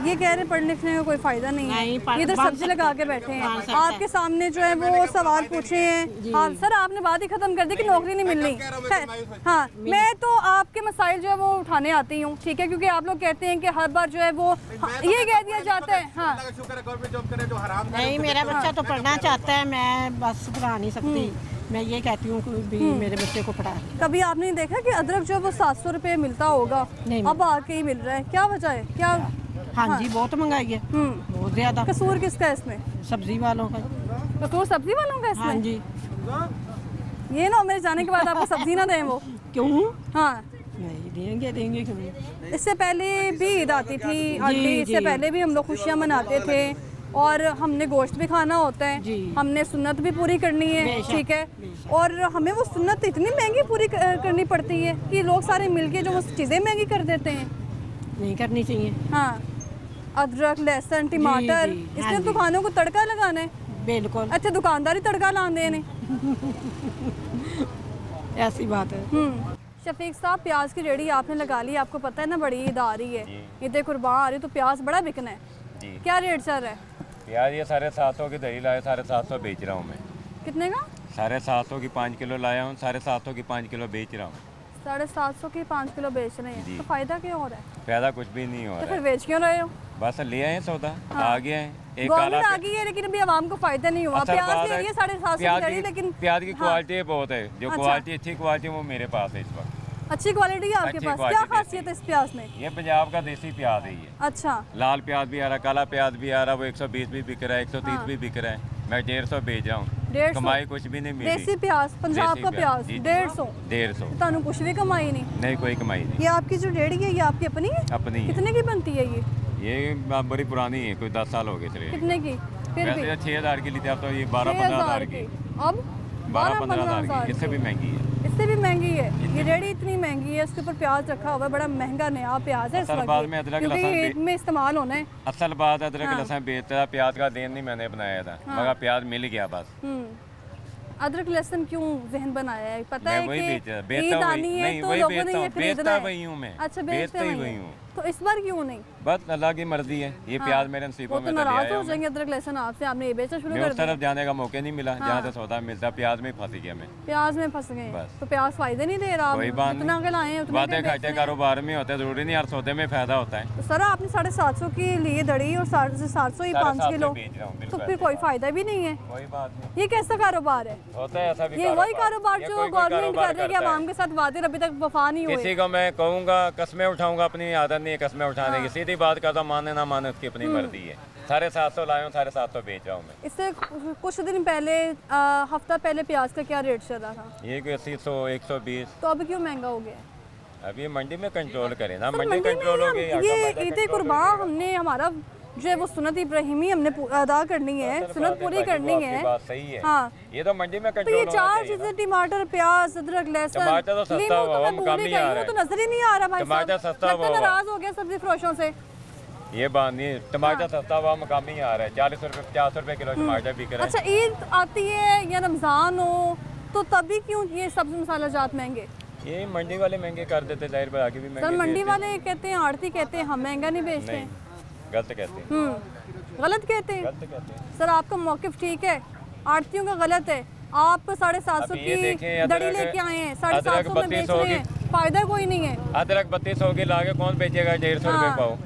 ये कह रहे हैं पढ़ लिखने का कोई फायदा नहीं है, इधर सब्जी लगा के बैठे हैं, आपके सामने जो है वो सवाल पूछे हैं। हाँ सर आपने बात ही खत्म कर दी कि नौकरी नहीं मिलनी। हाँ मैं तो आपके मसाइल जो है वो उठाने आती हूँ, ठीक है, क्योंकि आप लोग कहते हैं कि हर बार जो है वो ये कह दिया जाता है। हाँ नहीं मेरा बच्चा तो पढ़ना चाहता है, मैं बस पढ़ा नहीं सकती, मैं ये कहती हूँ कि मेरे बच्चे को पढ़ा। कभी आपने देखा कि अदरक जो है वो 700 रुपये मिलता होगा, अब आके ही मिल रहा है, क्या वजह है? क्या? हाँ जी बहुत महंगाई है, बहुत ज्यादा। कसूर किसका है इसमें? सब्जी वालों का। कसूर सब्जी वालों का इसमें? हाँ जी। ये ना मेरे जाने के बाद आपको सब्जी ना दें वो? क्यों? हाँ नहीं देंगे क्यों? इससे पहले भी ईद आती थी आंटी, इससे पहले भी हम लोग खुशियाँ मनाते थे और हमने गोश्त भी खाना होता है, हमने सुन्नत भी पूरी करनी है, ठीक है, और हमें वो सुन्नत इतनी महंगी पूरी करनी पड़ती है कि लोग सारे मिलके जो वो चीज़ें महंगी कर देते हैं। नहीं करनी चाहिए। हाँ अदरक लहसुन टमाटर इसने दुकानों को तड़का लगाना है। बिल्कुल। अच्छा दुकानदारी तड़का लाने ने ऐसी बात है। शफीक साहब प्याज की रेडी आपने लगा ली, आपको पता है ना बड़ी ईद आ रही है, ईद कुर्बान आ रही है, तो प्याज बड़ा बिकना है, क्या रेट चल रहा है? प्याज ये 750 की दही लाया, 750 बेच रहा हूँ मैं। कितने का? 750 की 5 किलो लाया हूँ, 750 की 5 किलो बेच रहा हूँ। 750 की 5 किलो बेच रहे हैं, तो फायदा क्या हो रहा है? फायदा कुछ भी नहीं हो रहा है। तो फिर बेच क्यों रहे हो? बस ले आए सौदा। हाँ। आ गया है एक गवर्नमेंट आ गई है, लेकिन अभी आवाम को फायदा नहीं हुआ। प्याज ले रही है 750 लेकिन प्याज की क्वालिटी बहुत है, जो क्वालिटी अच्छी क्वालिटी वो मेरे पास है इस वक्त। अच्छी क्वालिटी है आपके पास? क्या खासियत है इस प्याज में? ये पंजाब का देसी प्याज है ये। अच्छा लाल प्याज भी आ रहा, काला प्याज भी आ रहा, वो 120 भी बिक रहा है, 130 भी बिक रहा है, मैं 150 बेच रहा हूँ, कमाई कुछ भी नहीं मिली। देसी प्याज पंजाब का प्याज 150 तानू कुछ भी कमाई नहीं कोई कमाई नहीं। ये आपकी जो रेडी है ये आपकी अपनी है? अपनी। कितने की बनती है ये बड़ी पुरानी है, कोई 10 साल हो गए चले। कितने की? फिर भी 6000 की ली थी, अब तो ये 12-15 हज़ार की। अब 12-15 हज़ार की, इससे भी महंगी है। इससे भी महंगी है ये रेडी, इतनी महंगी है, उसके ऊपर प्याज रखा हुआ है, बड़ा महंगा नया प्याज है इस वक्त, क्योंकि ईद में इस्तेमाल होना है। असल बात अदरक लहसुन बेचता था, प्याज का देन नहीं मैंने बनाया था, मगर प्याज मिल गया बस। अदरक लहसुन क्यों जहन बनाया है? पता है कि ईद आनी है तो लोगों ने ये खरीदना है। अच्छा बेचते वही हूँ, तो इस बार क्यों नहीं? बस अल्लाह की मर्जी है, ये प्याज मेरे नसीबों में नाराज हो जाएंगे अदरक लहसुन आपसे, आपने ये बेचना शुरू कर दिया। उस तरफ जाने का मौका नहीं मिला जहाँ से सौदा मिलता, प्याज में फंस गया मैं। प्याज में फंस गए तो प्याज फायदे नहीं दे रहा, उतना के लाए उतना बातें घाटे कारोबार में होते, जरूरी नहीं हर सौदे में फायदा होता है। तो सर आपने 750 की लिए दड़ी और 750 ही 5 किलो, तो फिर कोई फायदा भी नहीं है। कोई बात नहीं, ये कैसा कारोबार है? होता है ऐसा भी, ये वही कारोबार जो गवर्नमेंट कर रही है, आवाम के साथ वादे अभी तक वफा नहीं हुए। किसी को मैं कहूँगा कस्में उठाऊंगा, अपनी आदत नहीं है कस्में उठाने की, सीधी बात करता, माने ना माने उसकी अपनी मर्जी है। 750 लाया हूँ, 750 बेच रहा हूँ मैं। इससे कुछ दिन पहले हफ्ता पहले प्याज का क्या रेट चल रहा था? ये 80-100 120। तो अभी क्यों महंगा हो गया? अभी मंडी में कंट्रोल करें ना, मंडी कंट्रोल हो गई। ये ईद कुर्बान हमने हमारा जो है वो सुन्नत इब्राहिमी हमने अदा करनी है, सुन्नत पूरी करनी है। बात सही है। हाँ ये तो मंडी में कंट्रोल। तो ये 4 चीजें टमाटर प्याज अदरक लहसुन टमाटर तो सस्ता हुआ, कम ही आ रहा है, तो नजर ही नहीं आ रहा भाई। टमाटर सस्ता हुआ, नाराज हो गया सब्जी फरोशों से। ये बात नहीं, टमाटर सस्ता हुआ मकाम ही आ रहा है, 40 रुपये 50 रुपये किलो टमाटर बिक रहा है। अच्छा ईद आती है या रमजान हो तो तभी क्यों ये सब्जी मसाला जात महंगे? ये मंडी वाले महंगे कर देते, जाहिर बात आगे भी महंगे। सर मंडी वाले कहते हैं, आड़ती कहते हैं हम महंगा नहीं बेचते हैं। गलत कहते हैं। गलत कहते हैं। सर आपका मौकिफ ठीक है, आड़तियों का गलत है। आप 750 की दड़ी लेके आए हैं, 750 में बेच रहे हैं, फायदा कोई नहीं है। अदरक 3200 की लाके कौन बेचेगा 150 रुपये पाओ,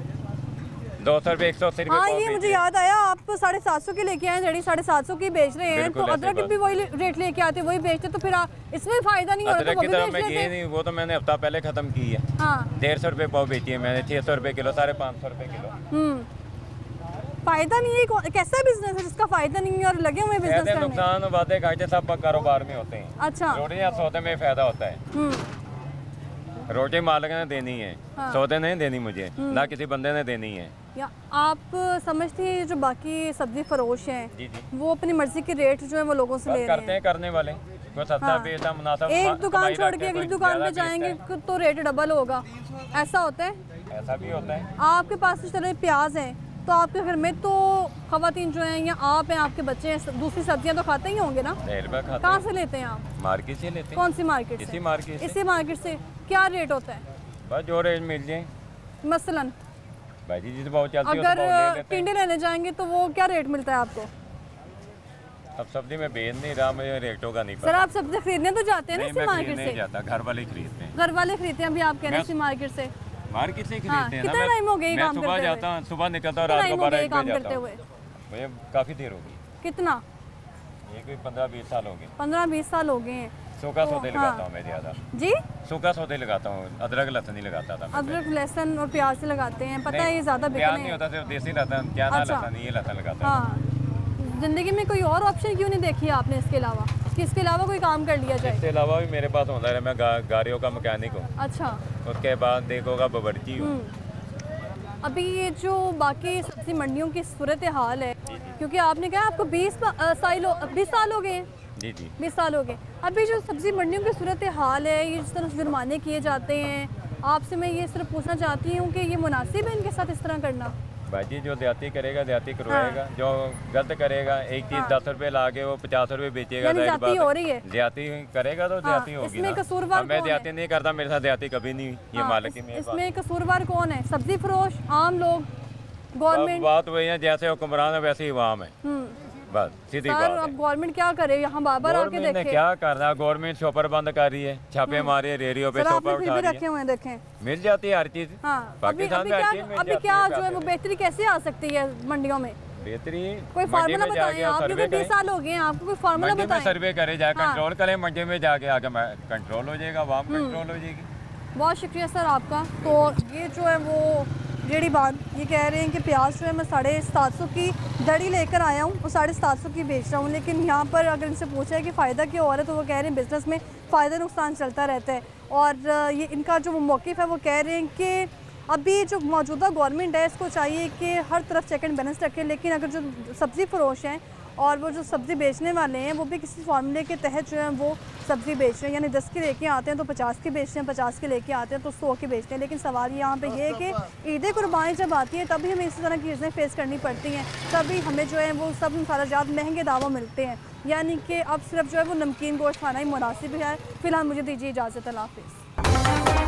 200 रुपये 180 रुपये। हाँ ये मुझे याद आया, आप 750 की लेके आए, जड़ी 750 की बेच रहे हैं, तो अदरक भी वही रेट लेके आते, वही बेचते, तो फिर इसमें फायदा नहीं हो रहा। अदरक की तरफ मैं ये नहीं, वो तो मैंने हफ्ता पहले खत्म की है। 150 रुपये पाव बेची है मैंने, 600 रुपये किलो, 550 रुपये किलो। फायदा नहीं है, कैसा बिजनेस है जिसका फायदा नहीं है और लगे हुए बिजनेस करने? नुकसान वादे घाटे सब कारोबार में होते हैं। अच्छा सौदे में फायदा होता है। रोटी मालिक ने देनी है, हाँ। सौदे नहीं देनी मुझे, ना किसी बंदे ने देनी है। या आप समझते हैं जो बाकी सब्जी फरोश हैं जी जी, वो अपनी मर्जी के रेट जो है वो लोगों से ले रहे करते हैं करने वाले, कोई सस्ता हाँ। बेचता मुनासिब एक कमाई दुकान छोड़ रखते के हैं, अगली कोई दुकान पे ज़्यादा जाएंगे बेचता तो रेट डबल होगा, ऐसा होता है। है। ऐसा भी होता है। आपके पास इस तरह प्याज है तो आपके घर में तो खवातीन जो हैं या आप हैं, आपके बच्चे हैं, दूसरी सब्जियां तो खाते ही होंगे ना। रुपये खाते कहाँ हैं। से लेते हैं आप? मार्केट से लेते हैं। कौन सी मार्केट इसी से? मार्केट से। इसी मार्केट से। क्या रेट होता है बस जो रेट मिल जाए। मसलन? भाई जी जिस भाव चलती है उस अगर भाव ले लेते हैं। टिंडे लेने जाएंगे तो वो क्या रेट मिलता है आपको? अब सब्जी में बेच नहीं रहा, मुझे रेटों का नहीं सर पता। आप सब्जी खरीदने तो जाते हैं ना नहीं, इसी मैं मार्केट खरीदने नहीं से? जाता, घर वाले खरीदते हैं। घर वाले खरीदते हैं, अभी आप कह रहे हैं मैं- इसी मार्केट से। मार्केट से ही हाँ, खरीदते हैं ना। कितना टाइम हो गया ये मैं काम सुबह करते जाता हूँ, सुबह निकलता हूँ, कितना रात को टाइम हो गया 12 ये एक काम बजे करते जाता हुए? हूँ। मुझे काफ़ी देर होगी, कितना? ये कोई 15-20 साल हो गए। 15-20 साल हो गए हैं। सूखा तो, सौदे हाँ। लगाता हूँ मैं ज़्यादा। जी? सूखा सौदे लगाता हूँ, अदरक लहसुन नहीं लगाता था मैं। अदरक लहसुन और प्याज से लगाते हैं, पता है नहीं, ये ज़्यादा प्याज बिकने नहीं हैं। होता, सिर्फ देसी लहसुन, क्या ना अच्छा। लहसुन, ये लहसुन लगाता हूँ। हाँ, ज़िंदगी में कोई और ऑप्शन क्यों नहीं देखी आपने इसके अलावा, कि इसके अलावा कोई काम कर लिया जाए? इसके अलावा भी मेरे पास होता है, मैं गाड़ियों का मैकेनिक हूँ। अच्छा। उसके बाद देखोगा बावर्ची हूँ। अभी ये जो बाकी सब्जी मंडियों की सूरत हाल है, क्योंकि आपने कहा आपको 20 साल हो गए हैं। जी जी, 20 साल हो गए। अभी जो सब्जी मंडियों की सूरत हाल है, ये जिस तरह जुर्माने किए जाते हैं, आपसे मैं ये सिर्फ पूछना चाहती हूँ कि ये मुनासिब है इनके साथ इस तरह करना? भाई जी जो देहाती करेगा देहाती करवाएगा, जो गलत करेगा एक चीज़ 10 रुपए ला के वो 50 रुपए बेचेगा, यानी जाहिर ज़्यादती बात हो रही है। देहाती करेगा तो देहाती होगी इसमें ना। कसूरवार अब मैं कौन देहाती है? नहीं करता, मेरे साथ देहाती कभी नहीं हुई, ये हाँ, मालिक की मेहरबानी। इसमें कसूरवार कौन है? सब्जी फरोश, आम लोग, गवर्नमेंट? बात वही है, जैसे हुक्मरान है वैसे ही इमाम है, बस सीधी सर बात अब है। गवर्नमेंट क्या करे, यहाँ बाबर आके गवर्नमेंट ने देखे। क्या करना, गवर्नमेंट शॉपर बंद कर रही है, छापे मारे रेडियो पे सर आपने शॉपर फिर उठा भी रही रखे है, हुए हैं, देखें। मिल जाती है हर चीज़। हाँ, अभी पाकिस्तान अभी में हर क्या चीज़ मिल अभी जाती क्या है जो है वो बेहतरी कैसे आ सकती है मंडियों में? बेहतरी कोई मंडी फार्मूला में बताएं जाके आप, सर्वे क्योंकि 20 करें, साल हो गए हैं, आपको कोई फार्मूला मंडी में बताएं। सर्वे करे जाए, हाँ। कंट्रोल करें मंडी में जाके, आगे कंट्रोल हो जाएगा, आवाम कंट्रोल हो जाएगी। बहुत शुक्रिया सर आपका। तो ये जो है वो रेडी बान ये कह रहे हैं कि प्याज जो है मैं 750 की दड़ी लेकर आया हूँ और 750 की बेच रहा हूँ, लेकिन यहाँ पर अगर इनसे पूछा है कि फ़ायदा क्या हो रहा है तो वो कह रहे हैं बिज़नेस में फ़ायदा नुकसान चलता रहता है। और ये इनका जो मौक़िफ़ है वो कह रहे हैं कि अभी जो मौजूदा गवर्नमेंट है इसको चाहिए कि हर तरफ चेक एंड बैलेंस रखे, लेकिन अगर जो सब्ज़ी फ़रोश हैं और वो जो सब्ज़ी बेचने वाले हैं वो भी किसी फार्मूले के तहत जो है वो सब्ज़ी बेच रहे हैं, यानी 10 की लेके आते हैं तो 50 की बेचते हैं, 50 की लेके आते हैं तो 100 की बेचते हैं। लेकिन सवाल यहाँ पे ये है कि ईद कुर्बानी जब आती है तभी हमें इसी तरह की चीज़ें फेस करनी पड़ती हैं, तभी हमें जो है वो सब मसालाजात महंगे दामों मिलते हैं, यानी कि अब सिर्फ जो है वो नमकीन गोश्त खाना ही मुनासिब है। फ़िलहाल मुझे दीजिए इजाज़त, अल्लाह हाफ़िज़।